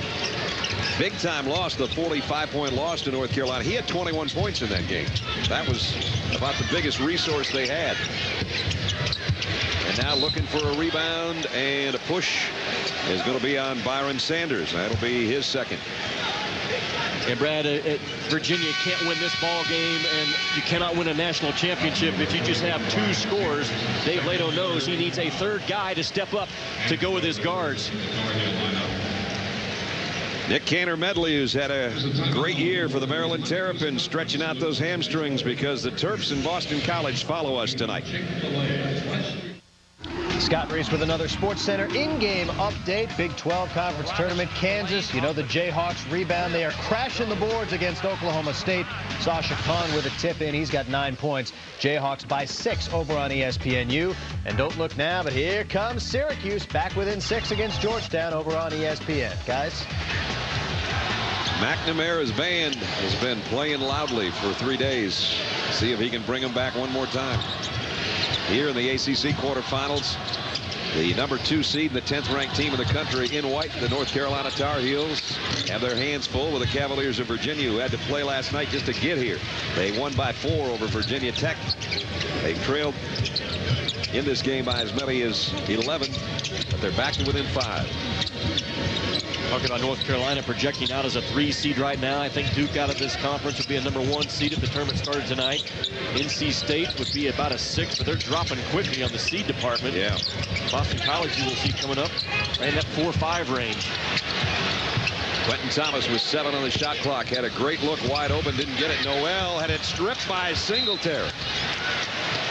big-time loss, the 45-point loss to North Carolina, he had 21 points in that game. That was about the biggest resource they had. And now looking for a rebound, and a push is going to be on Byron Sanders. That'll be his second. And Brad, Virginia can't win this ball game, and you cannot win a national championship if you just have 2 scorers. Dave Lato knows he needs a third guy to step up to go with his guards. Nick Cantor-Medley, who's had a great year for the Maryland Terrapins, stretching out those hamstrings because the Terps and Boston College follow us tonight. Scott Reese with another SportsCenter in-game update. Big 12 Conference Tournament. Kansas, you know the Jayhawks rebound. They are crashing the boards against Oklahoma State. Sasha Khan with a tip in. He's got 9 points. Jayhawks by 6 over on ESPNU. And don't look now, but here comes Syracuse back within 6 against Georgetown over on ESPN. Guys. McNamara's band has been playing loudly for 3 days. See if he can bring them back one more time. Here in the ACC quarterfinals, the #2 seed and the 10th ranked team in the country in white, the North Carolina Tar Heels, have their hands full with the Cavaliers of Virginia, who had to play last night just to get here. They won by 4 over Virginia Tech. They trailed in this game by as many as 11, but they're back to within 5. Talking about North Carolina projecting out as a 3 seed right now. I think Duke out of this conference would be a #1 seed if the tournament started tonight. NC State would be about a 6, but they're dropping quickly on the seed department. Yeah. Boston College you will see coming up right in that 4-5 range. Quentin Thomas with 7 on the shot clock. Had a great look wide open. Didn't get it. Noel had it stripped by Singletary.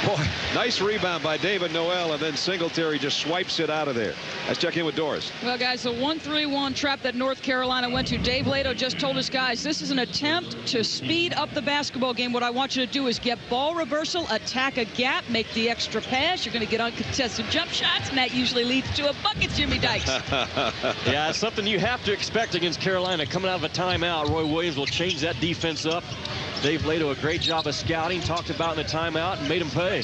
Boy, nice rebound by David Noel, and then Singletary just swipes it out of there. Let's check in with Doris. Well, guys, the 1-3-1 trap that North Carolina went to, Dave Lato just told us, guys, this is an attempt to speed up the basketball game. What I want you to do is get ball reversal, attack a gap, make the extra pass. You're going to get uncontested jump shots, and that usually leads to a bucket, Jimmy Dykes. Yeah, it's something you have to expect against Carolina. Coming out of a timeout, Roy Williams will change that defense up. Dave Lato, a great job of scouting, talked about in the timeout, and made him pay.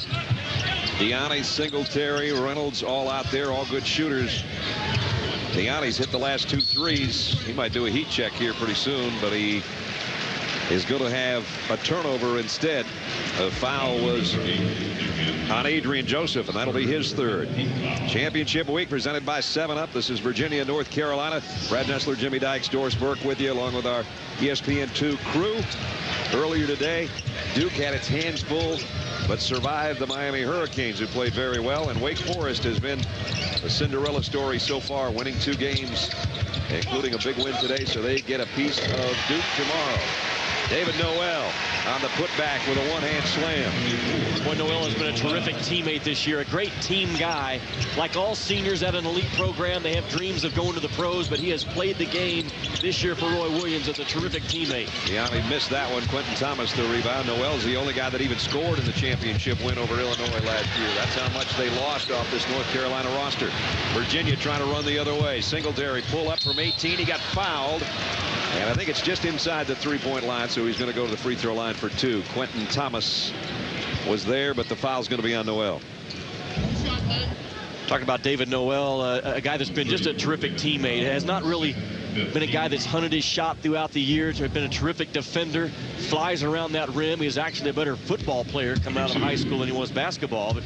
Diani, Singletary, Reynolds, all out there, all good shooters. Diani's hit the last 2 threes. He might do a heat check here pretty soon, but he is going to have a turnover instead. A foul was on Adrian Joseph, and that'll be his 3rd. Championship week presented by 7-Up. This is Virginia, North Carolina. Brad Nessler, Jimmy Dykes, Doris Burke with you, along with our ESPN2 crew. Earlier today, Duke had its hands full, but survived the Miami Hurricanes, who played very well. And Wake Forest has been the Cinderella story so far, winning 2 games, including a big win today, so they get a piece of Duke tomorrow. David Noel on the putback with a one-hand slam. Boy, Noel has been a terrific teammate this year, a great team guy. Like all seniors at an elite program, they have dreams of going to the pros, but he has played the game this year for Roy Williams as a terrific teammate. Diani missed that one. Quentin Thomas the rebound. Noel's the only guy that even scored in the championship win over Illinois last year. That's how much they lost off this North Carolina roster. Virginia trying to run the other way. Singletary pull up from 18. He got fouled. And I think it's just inside the 3-point line, so he's going to go to the free throw line for 2. Quentin Thomas was there, but the foul's going to be on Noel. Talk about David Noel, a guy that's been just a terrific teammate. Has not really been a guy that's hunted his shot throughout the years. Has been a terrific defender, flies around that rim. He's actually a better football player coming out of high school than he was basketball. But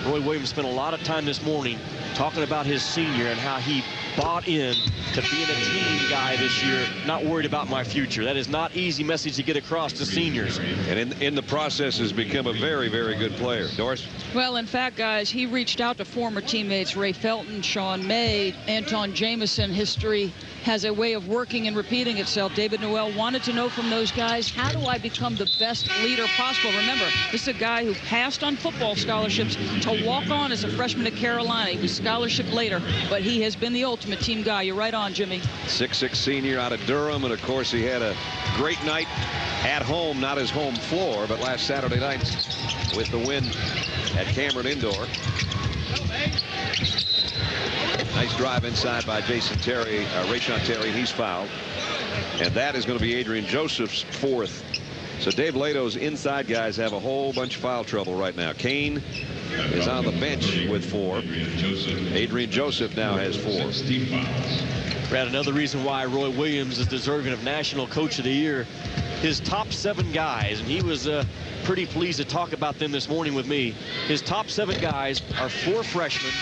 Roy Williams spent a lot of time this morning talking about his senior and how he bought in to being a team guy this year, not worried about my future. That is not easy message to get across to seniors. And in the process has become a very, very good player. Doris? Well, in fact, guys, he reached out to former teammates Ray Felton, Sean May, Anton Jameson. History has a way of working and repeating itself. David Noel wanted to know from those guys, how do I become the best leader possible? Remember, this is a guy who passed on football scholarships to walk on as a freshman at Carolina. He was scholarship later, but he has been the ultimate team guy. You're right on, Jimmy. 6'6" senior out of Durham, and of course he had a great night at home, not his home floor, but last Saturday night with the win at Cameron Indoor. Nice drive inside by Jason Terry, Rayshon Terry, and he's fouled. And that is going to be Adrian Joseph's 4th. So Dave Lato's inside guys have a whole bunch of foul trouble right now. Kane is on the bench with 4. Adrian Joseph now has 4. Brad, another reason why Roy Williams is deserving of National Coach of the Year. His top 7 guys, and he was pretty pleased to talk about them this morning with me. His top 7 guys are 4 freshmen,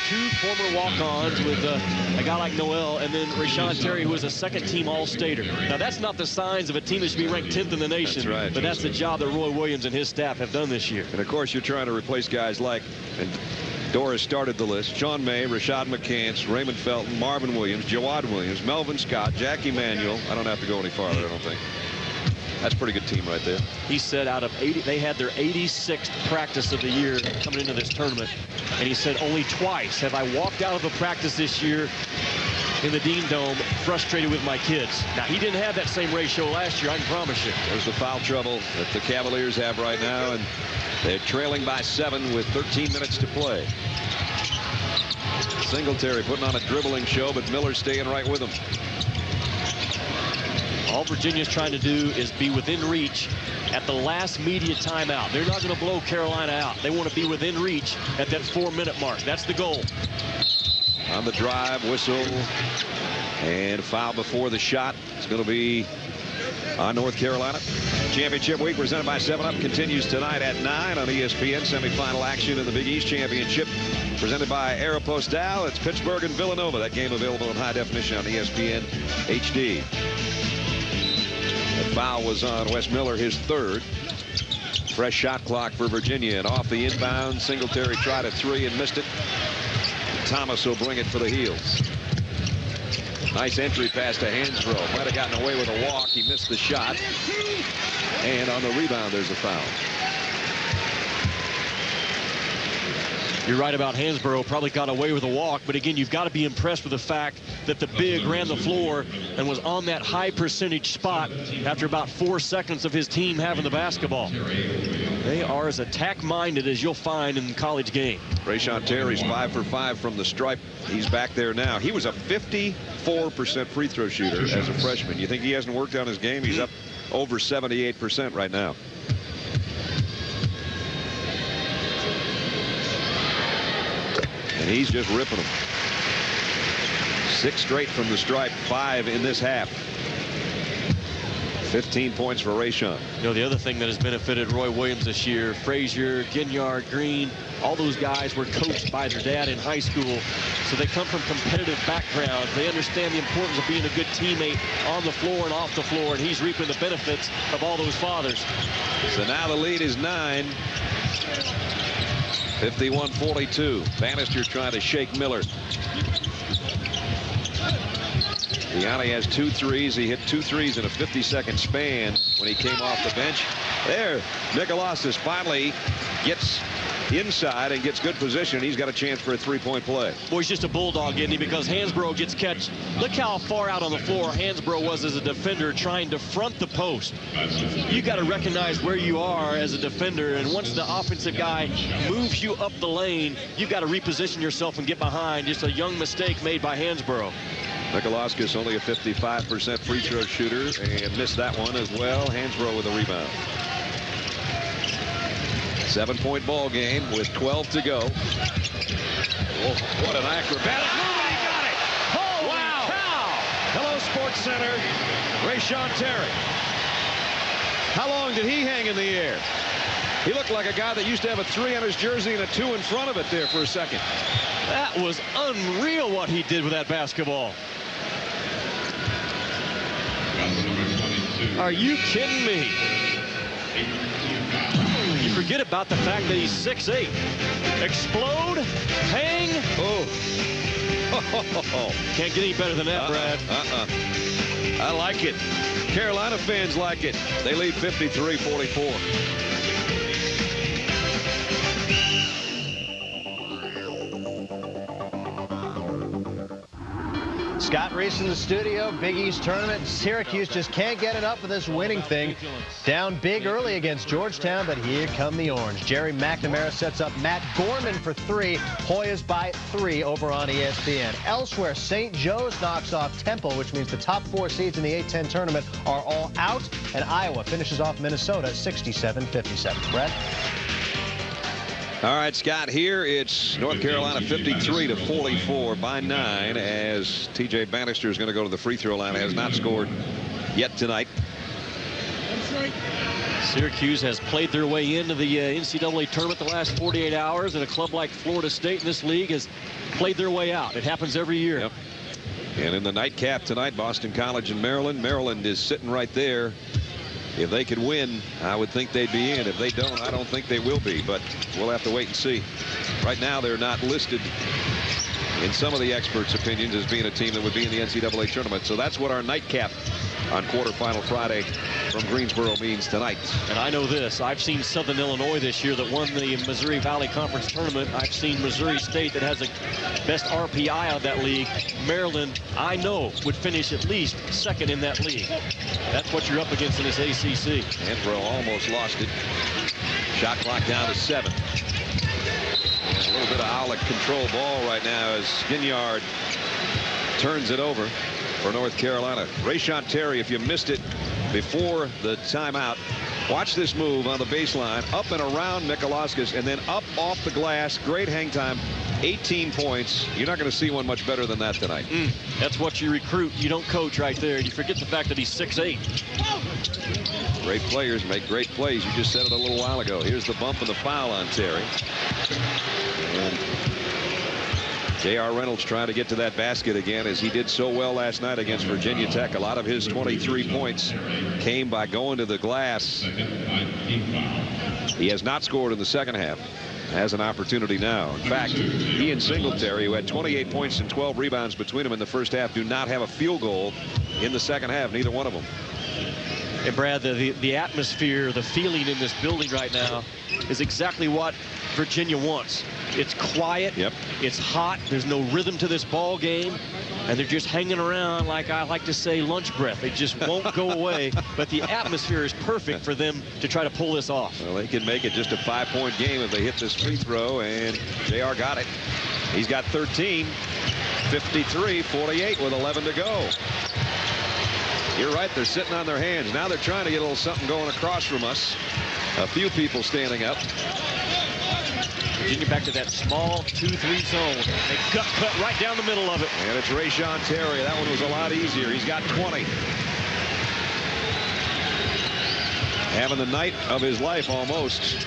2 former walk-ons with a guy like Noel, and then Rashawn Terry, who is a second-team All-Stater. Now, that's not the signs of a team that should be ranked 10th in the nation. That's right. But that's the job that Roy Williams and his staff have done this year. And, of course, you're trying to replace guys like, and Doris started the list, Sean May, Rashad McCants, Raymond Felton, Marvin Williams, Jawad Williams, Melvin Scott, Jackie Manuel. I don't have to go any farther, I don't think. That's a pretty good team right there. He said out of 80, they had their 86th practice of the year coming into this tournament. And he said only twice have I walked out of a practice this year in the Dean Dome frustrated with my kids. Now, he didn't have that same ratio last year, I can promise you. There's the foul trouble that the Cavaliers have right now, and they're trailing by 7 with 13 minutes to play. Singletary putting on a dribbling show, but Miller's staying right with him. All Virginia's trying to do is be within reach at the last media timeout. They're not going to blow Carolina out. They want to be within reach at that 4-minute mark. That's the goal. On the drive, whistle, and foul before the shot. It's going to be on North Carolina. Championship week presented by 7-Up continues tonight at 9 on ESPN. Semifinal action in the Big East Championship presented by Aeropostale. It's Pittsburgh and Villanova. That game available in high definition on ESPN HD. The foul was on Wes Miller, his 3rd. Fresh shot clock for Virginia, and off the inbound, Singletary tried a 3 and missed it. Thomas will bring it for the heels. Nice entry pass to Hansbrough. Might have gotten away with a walk. He missed the shot. And on the rebound, there's a foul. You're right about Hansbrough. Probably got away with a walk. But again, you've got to be impressed with the fact that the big ran the floor and was on that high percentage spot after about 4 seconds of his team having the basketball. They are as attack-minded as you'll find in the college game. Rashawn Terry's 5 for 5 from the stripe. He's back there now. He was a 54% free throw shooter as a freshman. You think he hasn't worked on his game? He's up over 78% right now. And he's just ripping them. 6 straight from the stripe, 5 in this half. 15 points for Rashawn. You know, the other thing that has benefited Roy Williams this year, Frazier, Ginyard, Green, all those guys were coached by their dad in high school, so they come from competitive backgrounds. They understand the importance of being a good teammate on the floor and off the floor, and he's reaping the benefits of all those fathers. So now the lead is 9. 51-42. Bannister trying to shake Miller. Gianni has 2 threes. He hit 2 threes in a 50-second span when he came off the bench. There, Nicolaus finally gets inside and gets good position. He's got a chance for a 3-point play. Boy, he's just a bulldog, isn't he? Because Hansbrough gets catch. Look how far out on the floor Hansbrough was as a defender trying to front the post. You got to recognize where you are as a defender, and once the offensive guy moves you up the lane, you've got to reposition yourself and get behind. Just a young mistake made by Hansbrough. Nicolaus only a 55% free throw shooter and missed that one as well. Hansbrough with a rebound. 7-point ball game with 12 to go. Oh, what an acrobatic move, and he got it. Holy cow! Hello, Sports Center. Rashawn Terry. How long did he hang in the air? He looked like a guy that used to have a 3 on his jersey and a 2 in front of it there for a second. That was unreal what he did with that basketball. Are you kidding me? You forget about the fact that he's 6'8". Explode, hang. Oh. Can't get any better than that, Brad. I like it. Carolina fans like it. They lead 53-44. Scott Reese in the studio. Big East tournament. Syracuse just can't get enough of this winning thing. Down big early against Georgetown, but here come the Orange. Jerry McNamara sets up Matt Gorman for 3. Hoyas by 3 over on ESPN. Elsewhere, St. Joe's knocks off Temple, which means the top 4 seeds in the A-10 tournament are all out, and Iowa finishes off Minnesota 67-57. Brett? All right, Scott, here it's North Carolina 53-44 by 9 as T.J. Bannister is going to go to the free throw line. Has not scored yet tonight. Syracuse has played their way into the NCAA tournament the last 48 hours, and a club like Florida State in this league has played their way out. It happens every year. Yep. And in the nightcap tonight, Boston College and Maryland. Maryland is sitting right there. If they could win, I would think they'd be in. If they don't, I don't think they will be, but we'll have to wait and see. Right now, they're not listed in some of the experts' opinions as being a team that would be in the NCAA tournament. So that's what our nightcap on quarterfinal Friday from Greensboro means tonight. And I know this. I've seen Southern Illinois this year that won the Missouri Valley Conference tournament. I've seen Missouri State that has the best RPI of that league. Maryland, I know, would finish at least second in that league. That's what you're up against in this ACC. Hansbrough almost lost it. Shot clock down to 7. And a little bit of out control ball right now as Ginyard turns it over for North Carolina. Rayshon Terry, if you missed it before the timeout, watch this move on the baseline, up and around Mikalauskas, and then up off the glass. Great hang time. 18 points. You're not going to see one much better than that tonight. That's what you recruit. You don't coach right there. You forget the fact that he's 6'8". Great players make great plays. You just said it a little while ago. Here's the bump and the foul on Terry. And J.R. Reynolds trying to get to that basket again, as he did so well last night against Virginia Tech. A lot of his 23 points came by going to the glass. He has not scored in the second half. Has an opportunity now. In fact, he and Singletary, who had 28 points and 12 rebounds between them in the first half, do not have a field goal in the second half. Neither one of them. And Brad, the atmosphere, the feeling in this building right now is exactly what Virginia wants. It's quiet. Yep. It's hot. There's no rhythm to this ball game. And they're just hanging around, like I like to say, lunch breath. They just won't go away. But the atmosphere is perfect for them to try to pull this off. Well, they can make it just a 5-point game if they hit this free throw, and JR got it. He's got 13, 53-48 with 11 to go. You're right, they're sitting on their hands. Now they're trying to get a little something going across from us. A few people standing up. Virginia back to that small 2-3 zone. They cut right down the middle of it. And it's Rayshon Terry. That one was a lot easier. He's got 20. Having the night of his life almost,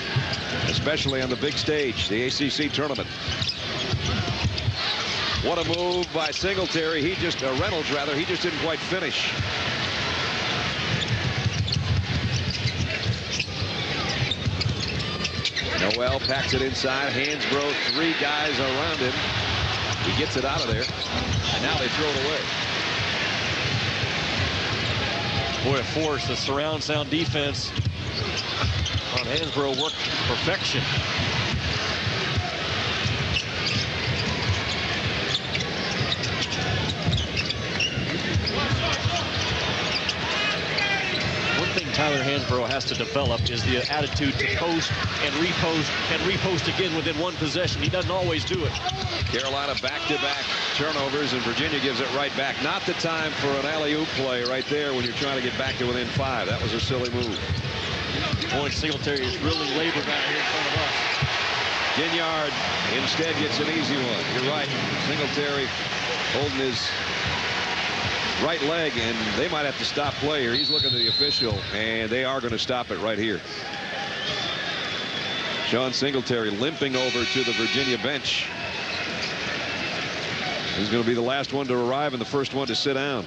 especially on the big stage, the ACC tournament. What a move by Singletary. Reynolds rather, he just didn't quite finish. Noel packs it inside. Hansbrough, 3 guys around him. He gets it out of there. And now they throw it away. Boy, a force, the surround sound defense on Hansbrough worked to perfection. Tyler Hansbrough has to develop is the attitude to post and repost again within one possession. He doesn't always do it. Carolina back-to-back turnovers, and Virginia gives it right back. Not the time for an alley-oop play right there when you're trying to get back to within 5. That was a silly move. Boy, Singletary is really labored out here in front of us. Ginyard instead gets an easy one. You're right. Singletary holding his right leg, and they might have to stop play here. He's looking to the official, and they are going to stop it right here. Sean Singletary limping over to the Virginia bench. He's going to be the last one to arrive and the first one to sit down.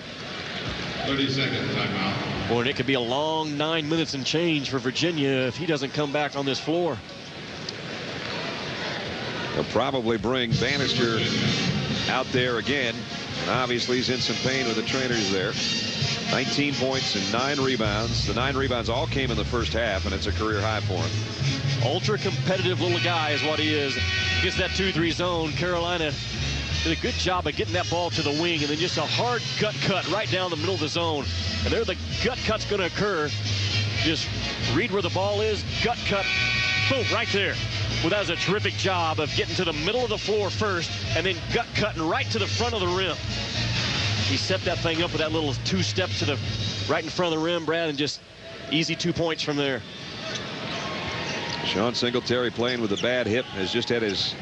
30 seconds, timeout. Boy, and it could be a long 9 minutes and change for Virginia if he doesn't come back on this floor. They'll probably bring Bannister out there again. And obviously he's in some pain with the trainers there. 19 points and 9 rebounds. The 9 rebounds all came in the first half, and it's a career high for him. Ultra competitive little guy is what he is. Gets that 2-3 zone. Carolina did a good job of getting that ball to the wing, and then just a hard gut cut right down the middle of the zone. And there the gut cut's going to occur. Just read where the ball is, gut cut, boom, right there. Well, that was a terrific job of getting to the middle of the floor first and then gut cutting right to the front of the rim. He set that thing up with that little two-step to the right in front of the rim, Brad, and just easy 2 points from there. Sean Singletary, playing with a bad hip, has just had his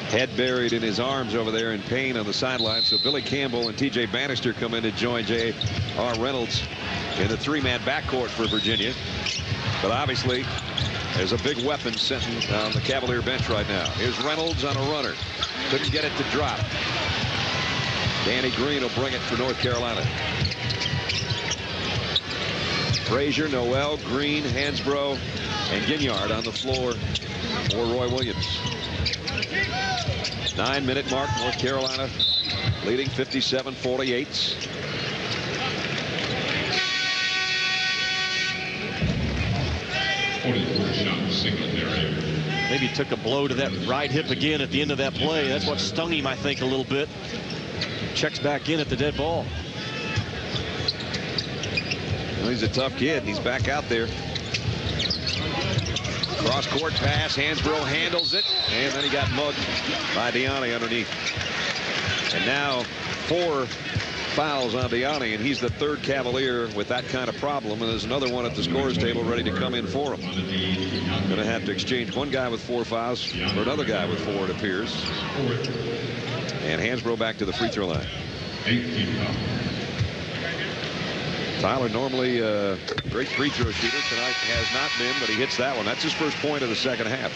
head buried in his arms over there in pain on the sideline. So Billy Campbell and T.J. Bannister come in to join J.R. Reynolds in the three-man backcourt for Virginia. But obviously, there's a big weapon sitting on the Cavalier bench right now. Here's Reynolds on a runner. Couldn't get it to drop. Danny Green will bring it for North Carolina. Frazier, Noel, Green, Hansbrough, and Ginyard on the floor for Roy Williams. 9-minute mark, North Carolina leading 57-48. Maybe took a blow to that right hip again at the end of that play. That's what stung him, I think, a little bit. Checks back in at the dead ball. Well, he's a tough kid, and he's back out there. Cross-court pass. Hansbrough handles it, and then he got mugged by Diani underneath. And now 4 fouls on Diani, and he's the third Cavalier with that kind of problem. And there's another one at the scorer's table ready to come in for him. Going to have to exchange one guy with 4 fouls for another guy with 4, it appears. And Hansbrough back to the free throw line. Tyler, normally a great free throw shooter, tonight has not been, but he hits that one. That's his first point of the second half.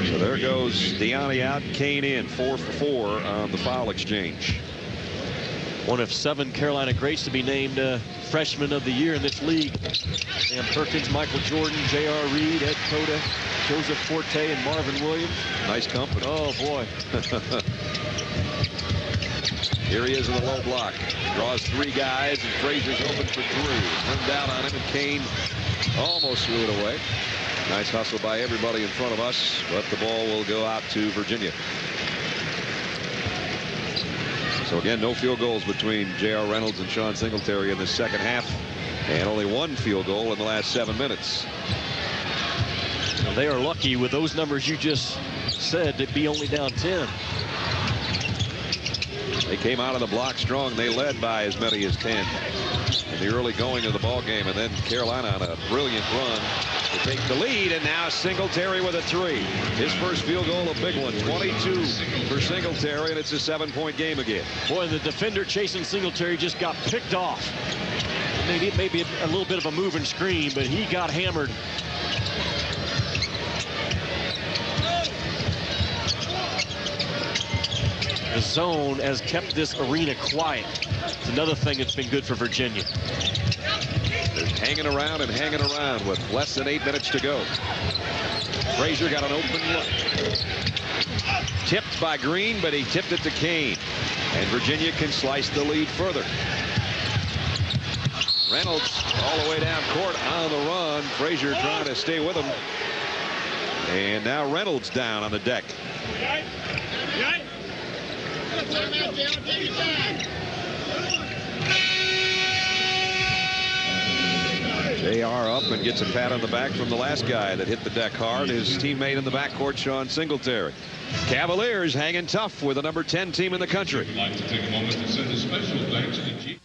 So there goes Diani out, Kane in, 4 for 4 on the foul exchange. One of 7 Carolina greats to be named freshman of the year in this league. Sam Perkins, Michael Jordan, J.R. Reed, Ed Cota, Joseph Forte, and Marvin Williams. Nice company. Oh, boy. Here he is in the low block. Draws 3 guys, and Frazier's open for 3. Turned down on him, and Kane almost threw it away. Nice hustle by everybody in front of us, but the ball will go out to Virginia. So again, no field goals between J.R. Reynolds and Sean Singletary in the second half, and only 1 field goal in the last 7 minutes. Well, they are lucky with those numbers you just said to be only down 10. They came out of the block strong. They led by as many as 10 in the early going of the ball game, and then Carolina on a brilliant run to take the lead, and now Singletary with a 3. His first field goal, a big one, 22 for Singletary, and it's a 7-point game again. Boy, the defender chasing Singletary just got picked off. Maybe a little bit of a move and screen, but he got hammered. The zone has kept this arena quiet. It's another thing that's been good for Virginia. They're hanging around and hanging around with less than 8 minutes to go. Frazier got an open look. Tipped by Green, but he tipped it to Kane. And Virginia can slice the lead further. Reynolds all the way down court on the run. Frazier trying to stay with him. And now Reynolds down on the deck. JR up and gets a pat on the back from the last guy that hit the deck hard, his teammate in the backcourt, Sean Singletary. Cavaliers hanging tough with the number 10 team in the country. I'd like to take a moment to send a special thanks to the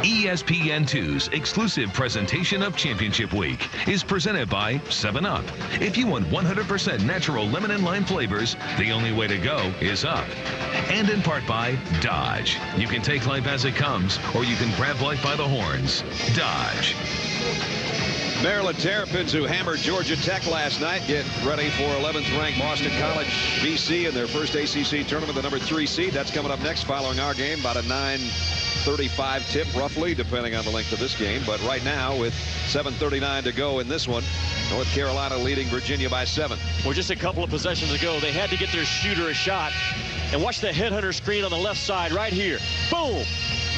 ESPN2's exclusive presentation of Championship Week is presented by 7-Up. If you want 100% natural lemon and lime flavors, the only way to go is up. And in part by Dodge. You can take life as it comes, or you can grab life by the horns. Dodge. Maryland Terrapins, who hammered Georgia Tech last night, get ready for 11th ranked Boston College BC in their first ACC tournament, the number 3 seed. That's coming up next following our game, about a 9:35 tip roughly, depending on the length of this game. But right now, with 7:39 to go in this one, North Carolina leading Virginia by 7. Well, just a couple of possessions ago, they had to get their shooter a shot. And watch the headhunter screen on the left side right here. Boom!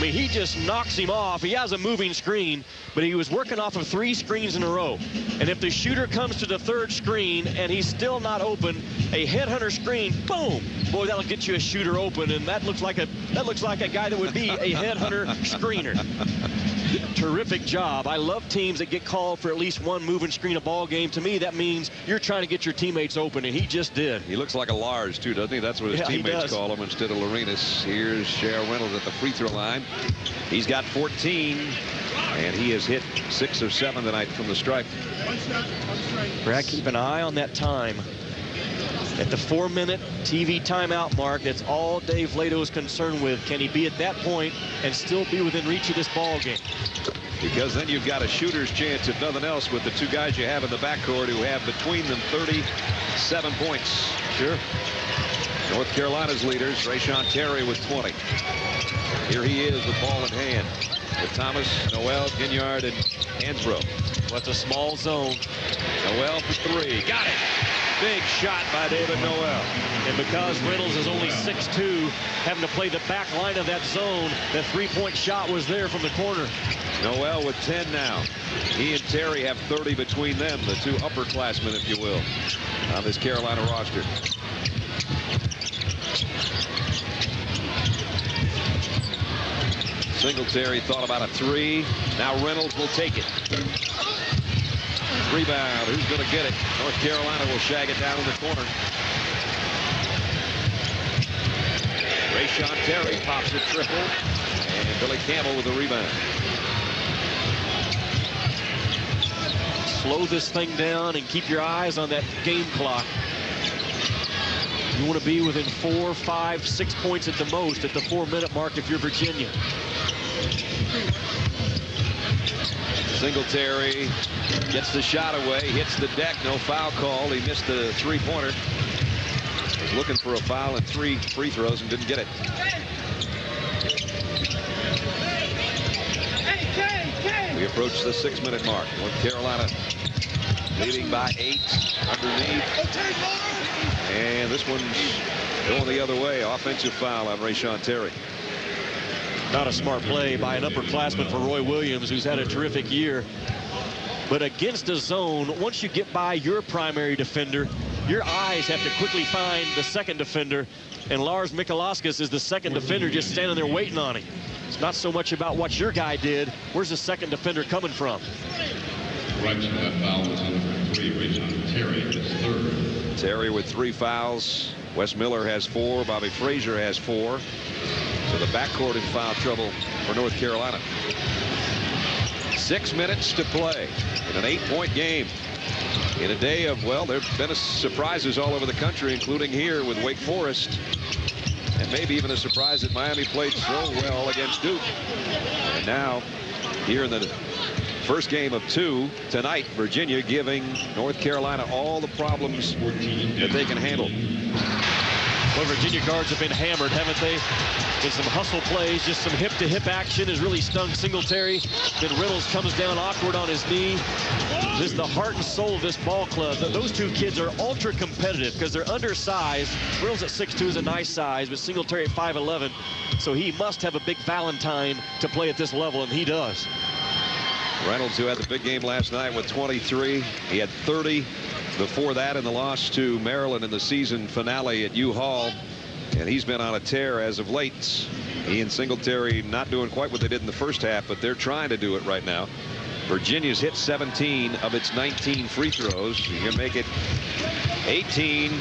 mean, he just knocks him off. He has a moving screen, but he was working off of 3 screens in a row. And if the shooter comes to the 3rd screen and he's still not open, a headhunter screen, boom, boy, that'll get you a shooter open. And that looks like a guy that would be a headhunter screener. Terrific job. I love teams that get called for at least one move and screen a ball game. To me, that means you're trying to get your teammates open, and he just did. He looks like a Lars, too, doesn't he? That's what his teammates call him instead of Larinas. Here's Shea Reynolds at the free throw line. He's got 14, and he has hit 6 or 7 tonight from the stripe. Brad, keep an eye on that time. At the 4-minute TV timeout mark, that's all Dave Vlado is concerned with. Can he be at that point and still be within reach of this ball game? Because then you've got a shooter's chance, if nothing else, with the 2 guys you have in the backcourt who have between them 37 points. Sure. North Carolina's leaders, Rayshawn Terry with 20. Here he is with ball in hand with Thomas, Noel, Ginyard, and Hansbrough. What's a small zone? Noel for 3. Got it. Big shot by David Noel. And because Reynolds is only 6'2", having to play the back line of that zone, the 3-point shot was there from the corner. Noel with 10 now. He and Terry have 30 between them, the 2 upperclassmen, if you will, on this Carolina roster. Singletary thought about a 3. Now Reynolds will take it. Rebound. Who's going to get it? North Carolina will shag it down in the corner. Rayshawn Terry pops a triple. And Billy Campbell with the rebound. Slow this thing down and keep your eyes on that game clock. You want to be within 4, 5, 6 points at the most at the 4-minute mark if you're Virginia. Singletary gets the shot away, hits the deck, no foul call. He missed the 3-pointer. Was looking for a foul and 3 free throws and didn't get it. We approach the 6-minute mark. North Carolina leading by 8 underneath. And this one's going the other way. Offensive foul on Rayshawn Terry. Not a smart play by an upperclassman for Roy Williams, who's had a terrific year. But against a zone, once you get by your primary defender, your eyes have to quickly find the second defender. And Lars Mikalauskas is the second defender just standing there waiting on him. It's not so much about what your guy did. Where's the second defender coming from? Correction, that foul was on number 3, Rayshawn Terry, his 3rd. Terry with 3 fouls. Wes Miller has 4. Bobby Frazier has 4. So the backcourt in foul trouble for North Carolina. 6 minutes to play in an 8-point game. In a day of, well, there have been surprises all over the country, including here with Wake Forest. And maybe even a surprise that Miami played so well against Duke. And now, here in the first game of 2 tonight, Virginia giving North Carolina all the problems that they can handle. Well, Virginia guards have been hammered, haven't they? In some hustle plays, just some hip-to-hip action has really stung Singletary. Then Reynolds comes down awkward on his knee. This is the heart and soul of this ball club. Those 2 kids are ultra competitive because they're undersized. Reynolds at 6'2" is a nice size, but Singletary at 5'11". So he must have a big Valentine to play at this level, and he does. Reynolds, who had the big game last night with 23. He had 30 before that in the loss to Maryland in the season finale at U-Hall. And he's been on a tear as of late. He and Singletary not doing quite what they did in the first half, but they're trying to do it right now. Virginia's hit 17 of its 19 free throws. You can make it 18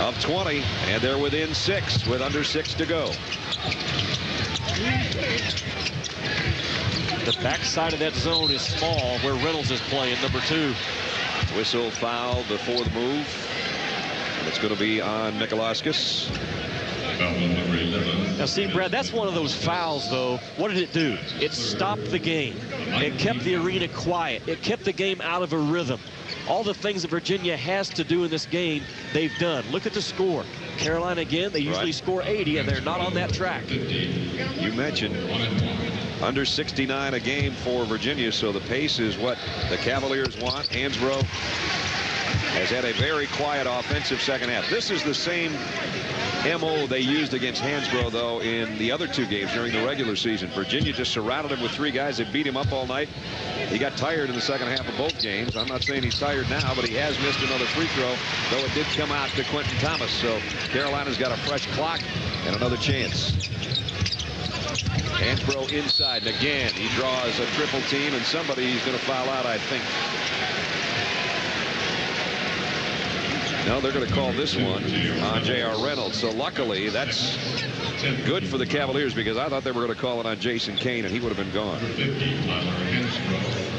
of 20, and they're within 6 with under 6 to go. The backside of that zone is small where Reynolds is playing, number 2. Whistle foul before the move. And it's going to be on Mikalauskas. Now, see, Brad, that's one of those fouls, though. What did it do? It stopped the game. It kept the arena quiet. It kept the game out of a rhythm. All the things that Virginia has to do in this game, they've done. Look at the score. Carolina, again, they usually score 80, and they're not on that track. You mentioned under 69 a game for Virginia, so the pace is what the Cavaliers want. Hansbrough has had a very quiet offensive second half. This is the same MO they used against Hansbrough, though, in the other 2 games during the regular season. Virginia just surrounded him with 3 guys that beat him up all night. He got tired in the second half of both games. I'm not saying he's tired now, but he has missed another free throw, though it did come out to Quentin Thomas. So Carolina's got a fresh clock and another chance. Hansbrough inside, and again, he draws a triple team, and somebody's going to foul out, I think. No, they're going to call this one on J.R. Reynolds. So luckily, that's good for the Cavaliers, because I thought they were going to call it on Jason Kane, and he would have been gone.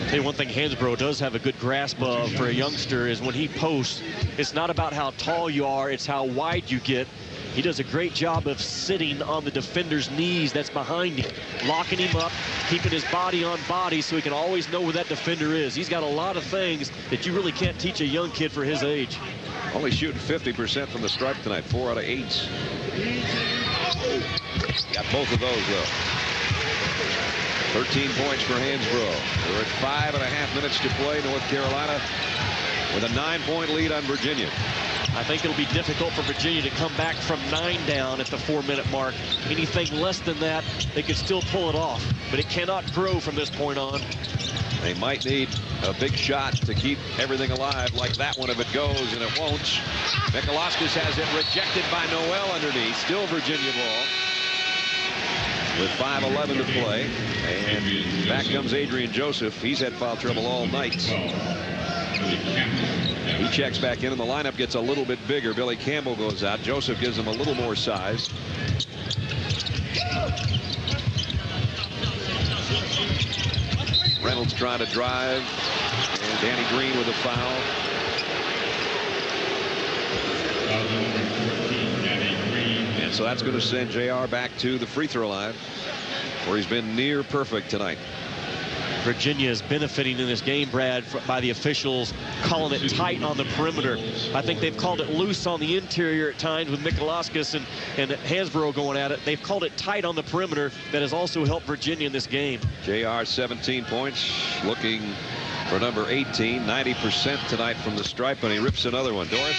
I'll tell you one thing Hansbrough does have a good grasp of for a youngster is when he posts, it's not about how tall you are, it's how wide you get. He does a great job of sitting on the defender's knees that's behind him, locking him up, keeping his body on body so he can always know where that defender is. He's got a lot of things that you really can't teach a young kid for his age. Only shooting 50% from the stripe tonight, 4 out of 8. Got both of those, though. 13 points for Hansbrough. We're at 5.5 minutes to play. North Carolina with a 9-point lead on Virginia. I think it'll be difficult for Virginia to come back from 9 down at the 4-minute mark. Anything less than that, they could still pull it off, but it cannot grow from this point on. They might need a big shot to keep everything alive, like that one if it goes, and it won't. Mikalauskis has it rejected by Noel underneath. Still Virginia ball with 5:11 to play. And back comes Adrian Joseph. He's had foul trouble all night. He checks back in, and the lineup gets a little bit bigger. Billy Campbell goes out. Joseph gives him a little more size. Reynolds trying to drive, and Danny Green with a foul. And so that's going to send JR back to the free throw line, where he's been near perfect tonight. Virginia is benefiting in this game, Brad, by the officials calling it tight on the perimeter. I think they've called it loose on the interior at times with Mikalauskis and Hansbrough going at it. They've called it tight on the perimeter. That has also helped Virginia in this game. JR 17 points, looking for number 18, 90% tonight from the stripe, and he rips another one. Doris?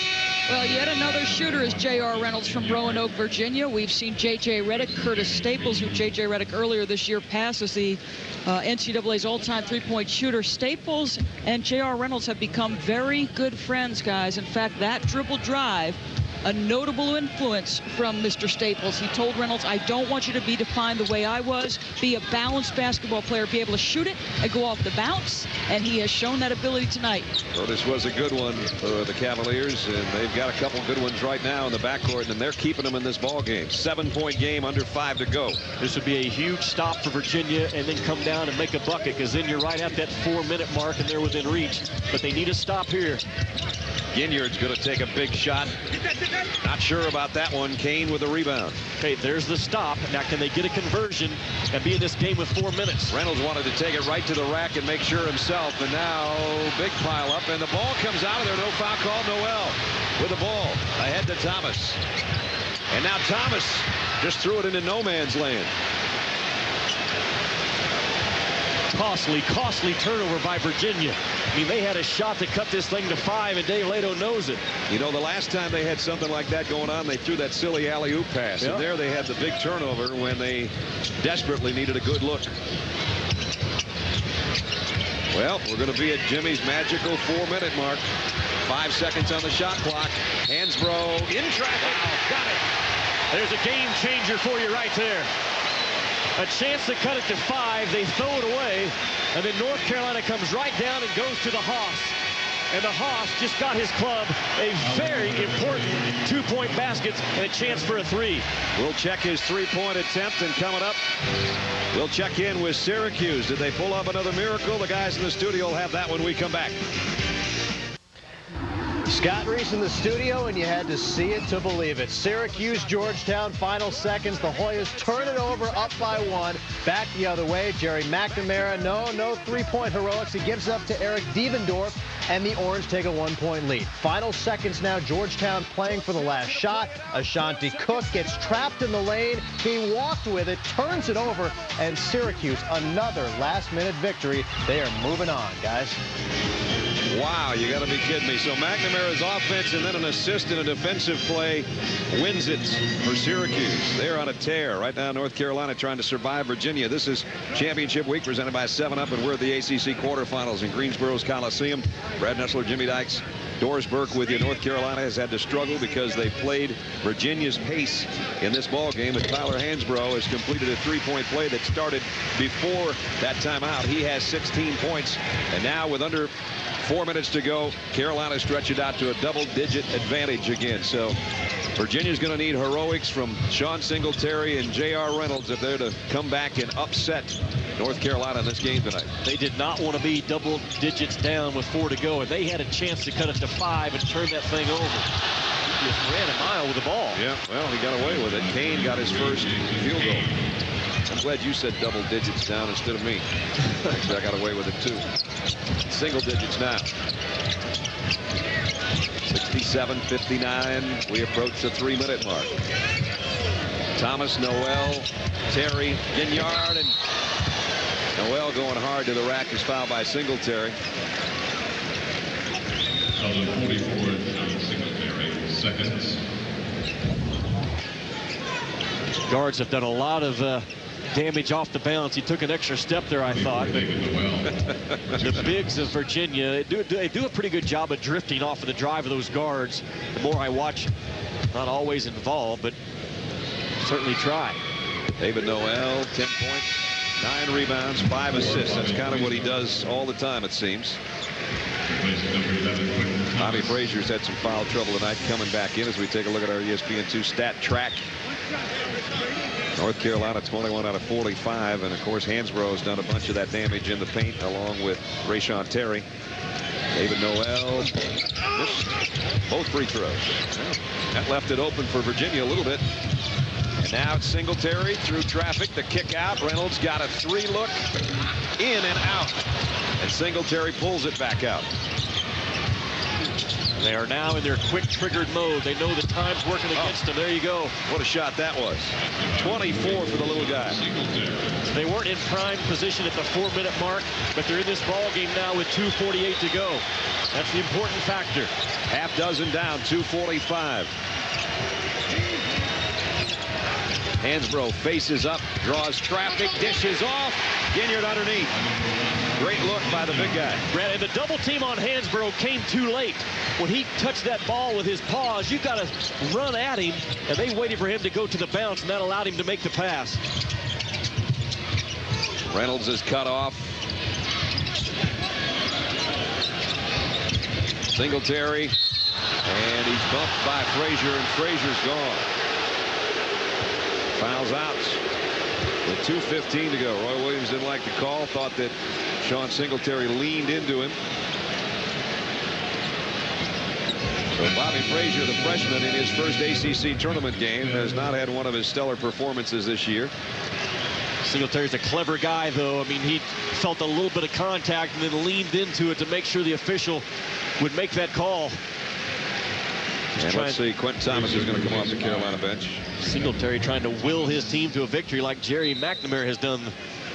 Well, yet another shooter is J.R. Reynolds from Roanoke, Virginia. We've seen J.J. Redick, Curtis Staples, who J.J. Redick earlier this year passed as the NCAA's all-time three-point shooter. Staples and J.R. Reynolds have become very good friends, guys. In fact, that dribble drive, a notable influence from Mr. Staples. He told Reynolds, I don't want you to be defined the way I was. Be a balanced basketball player, be able to shoot it and go off the bounce, and he has shown that ability tonight. Well, this was a good one for the Cavaliers, and they've got a couple good ones right now in the backcourt, and they're keeping them in this ball game. 7-point game, under 5 to go. This would be a huge stop for Virginia, and then come down and make a bucket, because then you're right at that 4-minute mark, and they're within reach. But they need a stop here. Ginyard's going to take a big shot. Not sure about that one. Kane with a rebound. Okay, there's the stop. Now, can they get a conversion and be in this game with 4 minutes? Reynolds wanted to take it right to the rack and make sure himself, and now big pile up, and the ball comes out of there. No foul call. Noel with the ball ahead to Thomas, and now Thomas just threw it into no man's land. Costly turnover by Virginia. I mean, they had a shot to cut this thing to 5, and Dave Lato knows it. You know, the last time they had something like that going on, they threw that silly alley-oop pass. Yep. And there they had the big turnover when they desperately needed a good look. Well, we're going to be at Jimmy's magical 4-minute mark. 5 seconds on the shot clock. Hansbrough in traffic. Wow, got it. There's a game changer for you right there. A chance to cut it to 5. They throw it away, and then North Carolina comes right down and goes to the Haas. And the Haas just got his club a very important 2-point basket and a chance for a 3. We'll check his 3-point attempt, and coming up, we'll check in with Syracuse. Did they pull off another miracle? The guys in the studio will have that when we come back. Scott Reese in the studio, and you had to see it to believe it. Syracuse, Georgetown, final seconds. The Hoyas turn it over, up by 1. Back the other way. Jerry McNamara, no 3-point heroics. He gives up to Eric Devendorf, and the Orange take a 1-point lead. Final seconds now. Georgetown playing for the last shot. Ashanti Cook gets trapped in the lane. He walked with it, turns it over, and Syracuse, another last-minute victory. They are moving on, guys. Wow, you got to be kidding me. So McNamara's offense and then an assist and a defensive play wins it for Syracuse. They're on a tear right now. North Carolina trying to survive Virginia. This is Championship Week presented by 7-Up, and we're at the ACC quarterfinals in Greensboro's Coliseum. Brad Nessler, Jimmy Dykes, Doris Burke with you. North Carolina has had to struggle because they played Virginia's pace in this ball game, and Tyler Hansbrough has completed a three-point play that started before that timeout. He has 16 points, and now with under 4 minutes to go, Carolina stretched it out to a double-digit advantage again. So Virginia's going to need heroics from Sean Singletary and J.R. Reynolds if they're to come back and upset North Carolina in this game tonight. They did not want to be double digits down with 4 to go, and they had a chance to cut it to 5 and turn that thing over. He just ran a mile with the ball. Yeah, well, he got away with it. Kane got his first field goal. I'm glad you said double digits down instead of me. Actually, I got away with it too. Single digits now. 67-59. We approach the 3-minute mark. Thomas, Noel, Terry, Ginyard, and Noel going hard to the rack is fouled by Singletary. Foul on 44, Thomas Singletary, seconds. Guards have done a lot of damage off the bounce. He took an extra step there, I thought. But the bigs of Virginia, they do a pretty good job of drifting off of the drive of those guards. The more I watch, not always involved, but certainly try. David Noel, 10 points, 9 rebounds, 5 assists. That's kind of what he does all the time, it seems. Bobby Frazier's had some foul trouble tonight coming back in as we take a look at our ESPN2 stat track. North Carolina 21 out of 45, and of course Hansbrough has done a bunch of that damage in the paint along with Rayshon Terry. David Noel missed both free throws. That left it open for Virginia a little bit. And now it's Singletary through traffic. The kick out. Reynolds got a 3-look in and out. And Singletary pulls it back out. They are now in their quick triggered mode. They know the time's working against them. There you go. What a shot that was. 24 for the little guy. So they weren't in prime position at the 4-minute mark, but they're in this ball game now with 2:48 to go. That's the important factor. Half dozen down, 2:45. Hansbrough faces up, draws traffic, dishes off. Ginyard underneath. Great look by the big guy. Brad, and the double team on Hansbrough came too late. When he touched that ball with his paws, you've got to run at him, and they waited for him to go to the bounce, and that allowed him to make the pass. Reynolds is cut off. Singletary, and he's bumped by Frazier, and Frazier's gone. Fouls out with 2:15 to go. Roy Williams didn't like the call, thought that Sean Singletary leaned into him. So Bobby Frazier, the freshman, in his first ACC tournament game, has not had one of his stellar performances this year. Singletary's a clever guy, though. I mean, he felt a little bit of contact and then leaned into it to make sure the official would make that call. And let's see, Quentin Thomas is going to come off the Carolina bench. Singletary trying to will his team to a victory like Jerry McNamara has done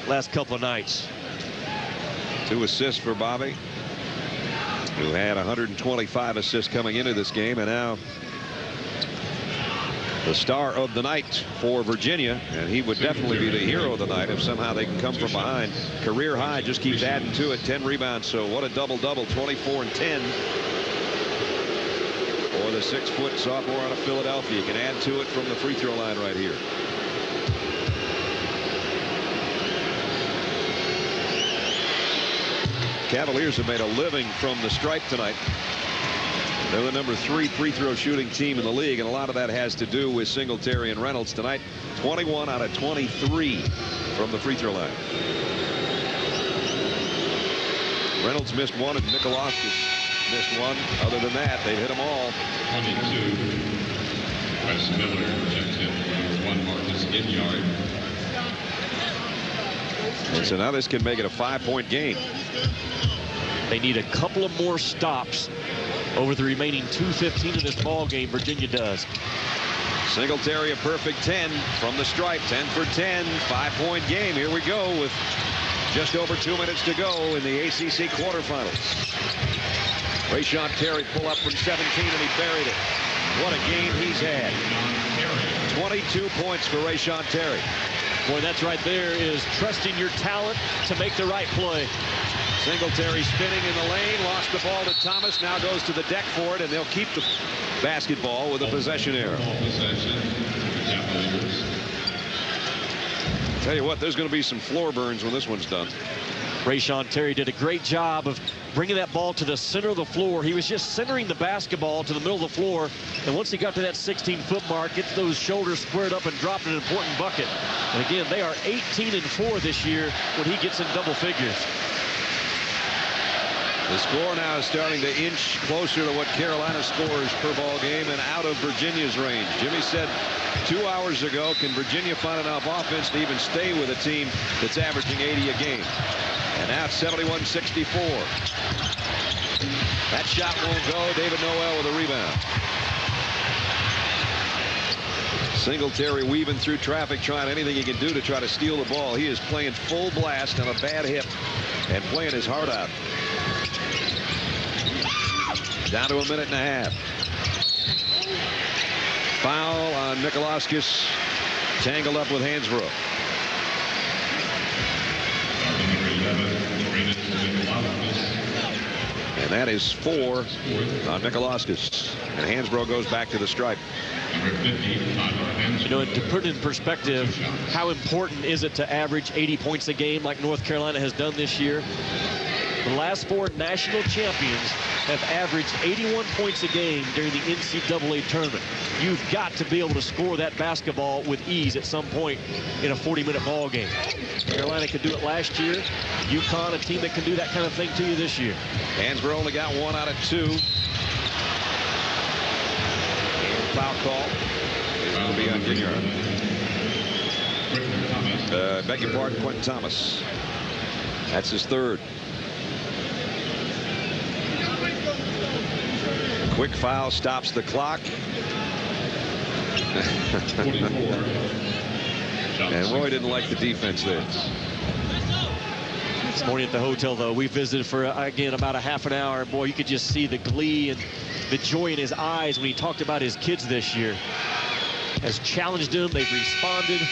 the last couple of nights. 2 assists for Bobby, who had 125 assists coming into this game, and now the star of the night for Virginia, and he would definitely be the hero of the night if somehow they can come from behind. Career high, just keeps adding to it. 10 rebounds, so what a double-double, 24 and 10. For the 6-foot sophomore out of Philadelphia. You can add to it from the free throw line right here. Cavaliers have made a living from the stripe tonight. They're the number 3 free throw shooting team in the league, and a lot of that has to do with Singletary and Reynolds tonight. 21 out of 23 from the free throw line. Reynolds missed one, and Nikolauskas missed one. Other than that, they hit them all. 22. Wes Miller checks in for number 1, Marcus Ginyard. And so now this can make it a 5-point game. They need a couple of more stops over the remaining 2:15 of this ball game. Virginia does. Singletary a perfect 10 from the stripe. 10 for 10. 5-point game. Here we go with just over 2 minutes to go in the ACC quarterfinals. Rayshon Terry pull up from 17, and he buried it. What a game he's had. 22 points for Rayshon Terry. Boy, that's right there is trusting your talent to make the right play. Singletary spinning in the lane, lost the ball to Thomas, now goes to the deck for it, and they'll keep the basketball with a possession error. Tell you what, there's going to be some floor burns when this one's done. Rayshon Terry did a great job of bringing that ball to the center of the floor. He was just centering the basketball to the middle of the floor. And once he got to that 16-foot mark, gets those shoulders squared up and dropped an important bucket. And again, they are 18-4 this year when he gets in double figures. The score now is starting to inch closer to what Carolina scores per ball game and out of Virginia's range. Jimmy said 2 hours ago, can Virginia find enough offense to even stay with a team that's averaging 80 a game? And now it's 71-64. That shot won't go. David Noel with a rebound. Singletary weaving through traffic, trying anything he can do to try to steal the ball. He is playing full blast on a bad hip and playing his heart out. Down to a minute and a half. Foul on Nikolauskas. Tangled up with Hansbrough. And that is 4 on Nikolauskas. And Hansbrough goes back to the stripe. You know, to put it in perspective, how important is it to average 80 points a game like North Carolina has done this year? The last 4 national champions have averaged 81 points a game during the NCAA tournament. You've got to be able to score that basketball with ease at some point in a 40-minute ball game. Carolina could do it last year. UConn, a team that can do that kind of thing to you this year. Hansbrough only got 1 out of 2. Foul call is going to be on Ginyard. Beg your pardon, Quentin Thomas. That's his 3rd. Quick foul stops the clock. And Roy didn't like the defense there. This morning at the hotel, though, we visited for, again, about a half an hour. Boy, you could just see the glee and the joy in his eyes when he talked about his kids this year. Has challenged them. They've responded.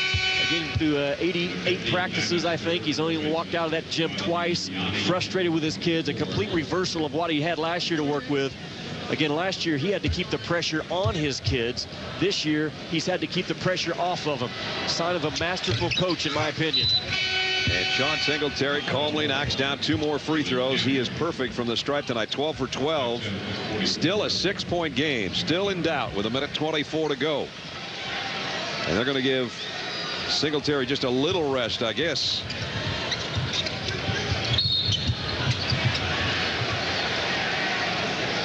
Again, through 88 practices, I think. He's only walked out of that gym twice. Frustrated with his kids. A complete reversal of what he had last year to work with. Again, last year he had to keep the pressure on his kids. This year he's had to keep the pressure off of them. Sign of a masterful coach, in my opinion. And Sean Singletary calmly knocks down 2 more free throws. He is perfect from the stripe tonight, 12 for 12. Still a 6-point game, still in doubt with 1:24 to go. And they're going to give Singletary just a little rest, I guess.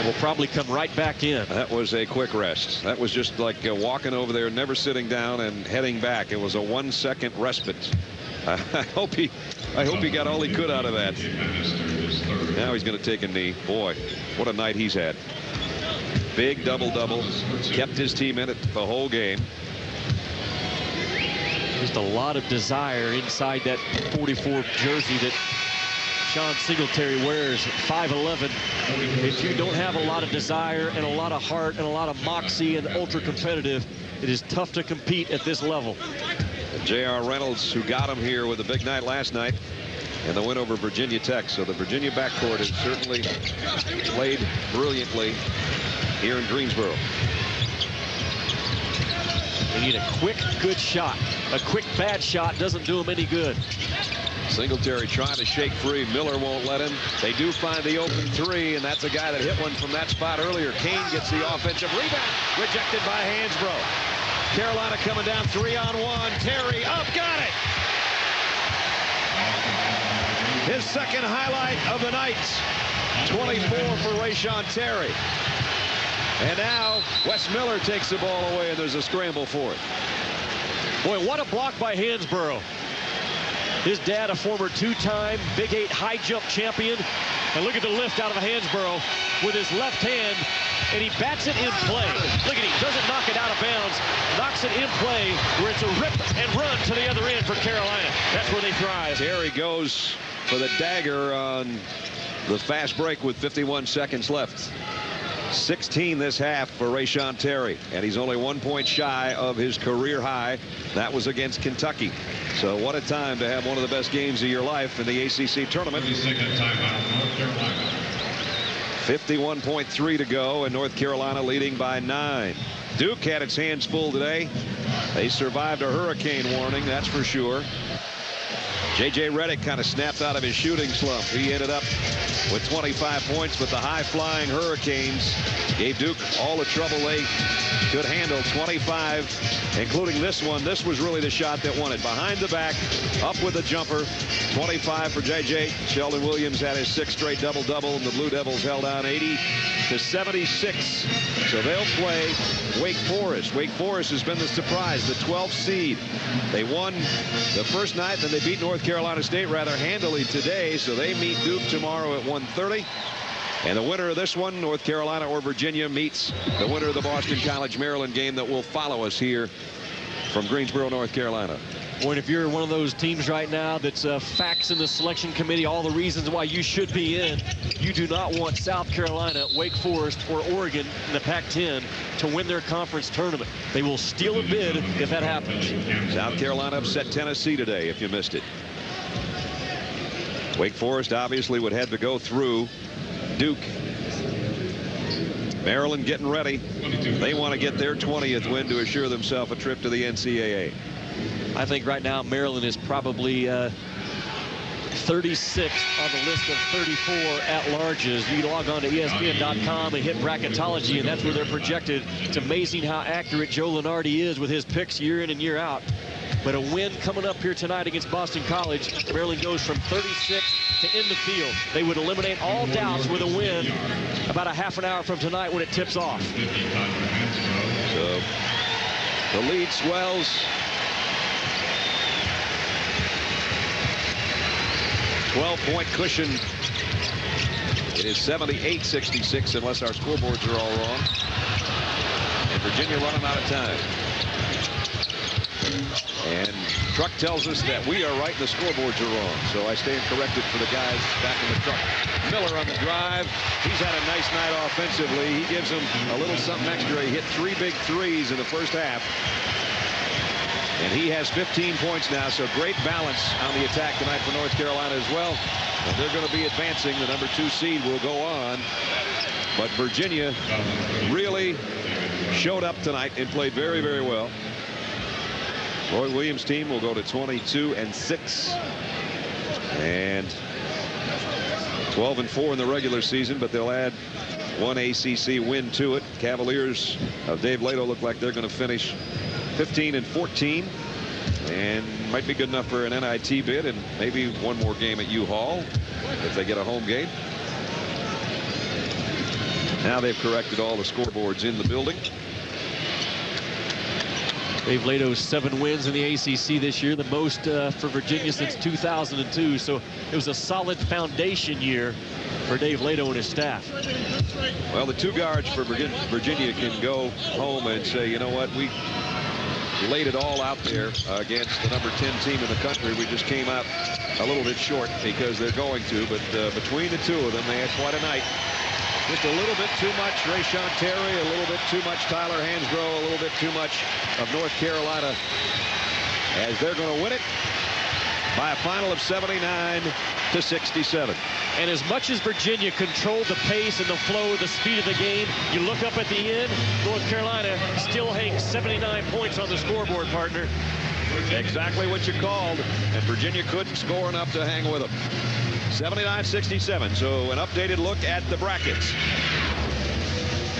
Will probably come right back in. That was a quick rest. That was just like walking over there, never sitting down and heading back. It was a 1-second respite. I hope he got all he could out of that. Now he's going to take a knee. Boy, what a night he's had. Big double-double. Kept his team in it the whole game. Just a lot of desire inside that 44 jersey that Sean Singletary wears at 5'11". If you don't have a lot of desire and a lot of heart and a lot of moxie and ultra competitive, it is tough to compete at this level. J.R. Reynolds, who got him here with a big night last night and the win over Virginia Tech. So the Virginia backcourt has certainly played brilliantly here in Greensboro. They need a quick, good shot. A quick, bad shot doesn't do them any good. Singletary trying to shake free. Miller won't let him. They do find the open 3, and that's a guy that hit one from that spot earlier. Kane gets the offensive rebound. Rejected by Hansbrough. Carolina coming down 3-on-1. Terry up, got it. His 2nd highlight of the night. 24 for Rayshon Terry. And now Wes Miller takes the ball away, and there's a scramble for it. Boy, what a block by Hansbrough. His dad, a former 2-time Big 8 high jump champion. And look at the lift out of Hansbrough with his left hand, and he bats it in play. Look at him, doesn't knock it out of bounds, knocks it in play where it's a rip and run to the other end for Carolina. That's where they thrive. Terry goes for the dagger on the fast break with 51 seconds left. 16 this half for Rayshon Terry, and he's only 1 point shy of his career high. That was against Kentucky. So what a time to have one of the best games of your life in the ACC tournament. 51.3 to go, and North Carolina leading by 9. Duke had its hands full today. They survived a hurricane warning, that's for sure. J.J. Redick kind of snapped out of his shooting slump. He ended up with 25 points, but the high-flying Hurricanes gave Duke all the trouble they could handle. 25, including this one. This was really the shot that won it. Behind the back, up with a jumper. 25 for J.J. Sheldon Williams had his 6th straight double-double, and the Blue Devils held on 80-76. So they'll play Wake Forest. Wake Forest has been the surprise, the 12th seed. They won the first night, then they beat North Carolina State rather handily today, so they meet Duke tomorrow at 1:30. And the winner of this one, North Carolina or Virginia, meets the winner of the Boston College Maryland game that will follow us here from Greensboro, North Carolina. Boy, if you're one of those teams right now that's faxing the selection committee all the reasons why you should be in, you do not want South Carolina, Wake Forest, or Oregon in the Pac-10 to win their conference tournament. They will steal a bid if that happens. South Carolina upset Tennessee today, if you missed it. Wake Forest obviously would have to go through Duke. Maryland getting ready. They want to get their 20th win to assure themselves a trip to the NCAA. I think right now Maryland is probably 36th on the list of 34 at-larges. You log on to ESPN.com and hit bracketology, and that's where they're projected. It's amazing how accurate Joe Lunardi is with his picks year in and year out. But a win coming up here tonight against Boston College. Maryland goes from 36th to in the field. They would eliminate all doubts with a win about a half an hour from tonight when it tips off. So the lead swells. 12-point cushion. It is 78-66 unless our scoreboards are all wrong. And Virginia running out of time. And truck tells us that we are right and the scoreboards are wrong. So I stand corrected for the guys back in the truck. Miller on the drive. He's had a nice night offensively. He gives them a little something extra. He hit 3 big threes in the first half. And he has 15 points now, so great balance on the attack tonight for North Carolina as well. And they're going to be advancing. The number 2 seed will go on. But Virginia really showed up tonight and played very, very well. Roy Williams' team will go to 22-6. And 12-4 in the regular season, but they'll add 1 ACC win to it. Cavaliers of Dave Lato look like they're going to finish 15-14 and might be good enough for an NIT bid and maybe one more game at U-Hall if they get a home game. Now they've corrected all the scoreboards in the building. Dave Lato's 7 wins in the ACC this year, the most for Virginia since 2002. So it was a solid foundation year for Dave Lato and his staff. Well, the 2 guards for Virginia can go home and say, you know what, we laid it all out there against the number 10 team in the country. We just came out a little bit short because they're going to, but between the 2 of them, they had quite a night. Just a little bit too much Rayshon Terry, a little bit too much Tyler Hansbrough, a little bit too much of North Carolina, as they're going to win it by a final of 79-67. And as much as Virginia controlled the pace and the flow, the speed of the game, you look up at the end, North Carolina still hangs 79 points on the scoreboard, partner. Exactly what you called, and Virginia couldn't score enough to hang with them. 79-67. So an updated look at the brackets.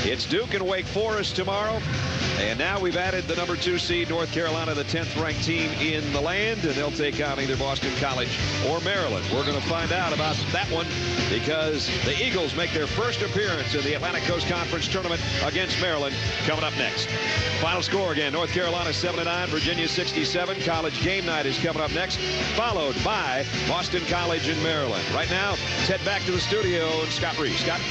It's Duke and Wake Forest tomorrow. And now we've added the number 2 seed, North Carolina, the 10th ranked team in the land, and they'll take on either Boston College or Maryland. We're going to find out about that one because the Eagles make their first appearance in the Atlantic Coast Conference Tournament against Maryland coming up next. Final score again, North Carolina 79, Virginia 67. College game night is coming up next, followed by Boston College and Maryland. Right now, let's head back to the studio and Scott Reese. Scott?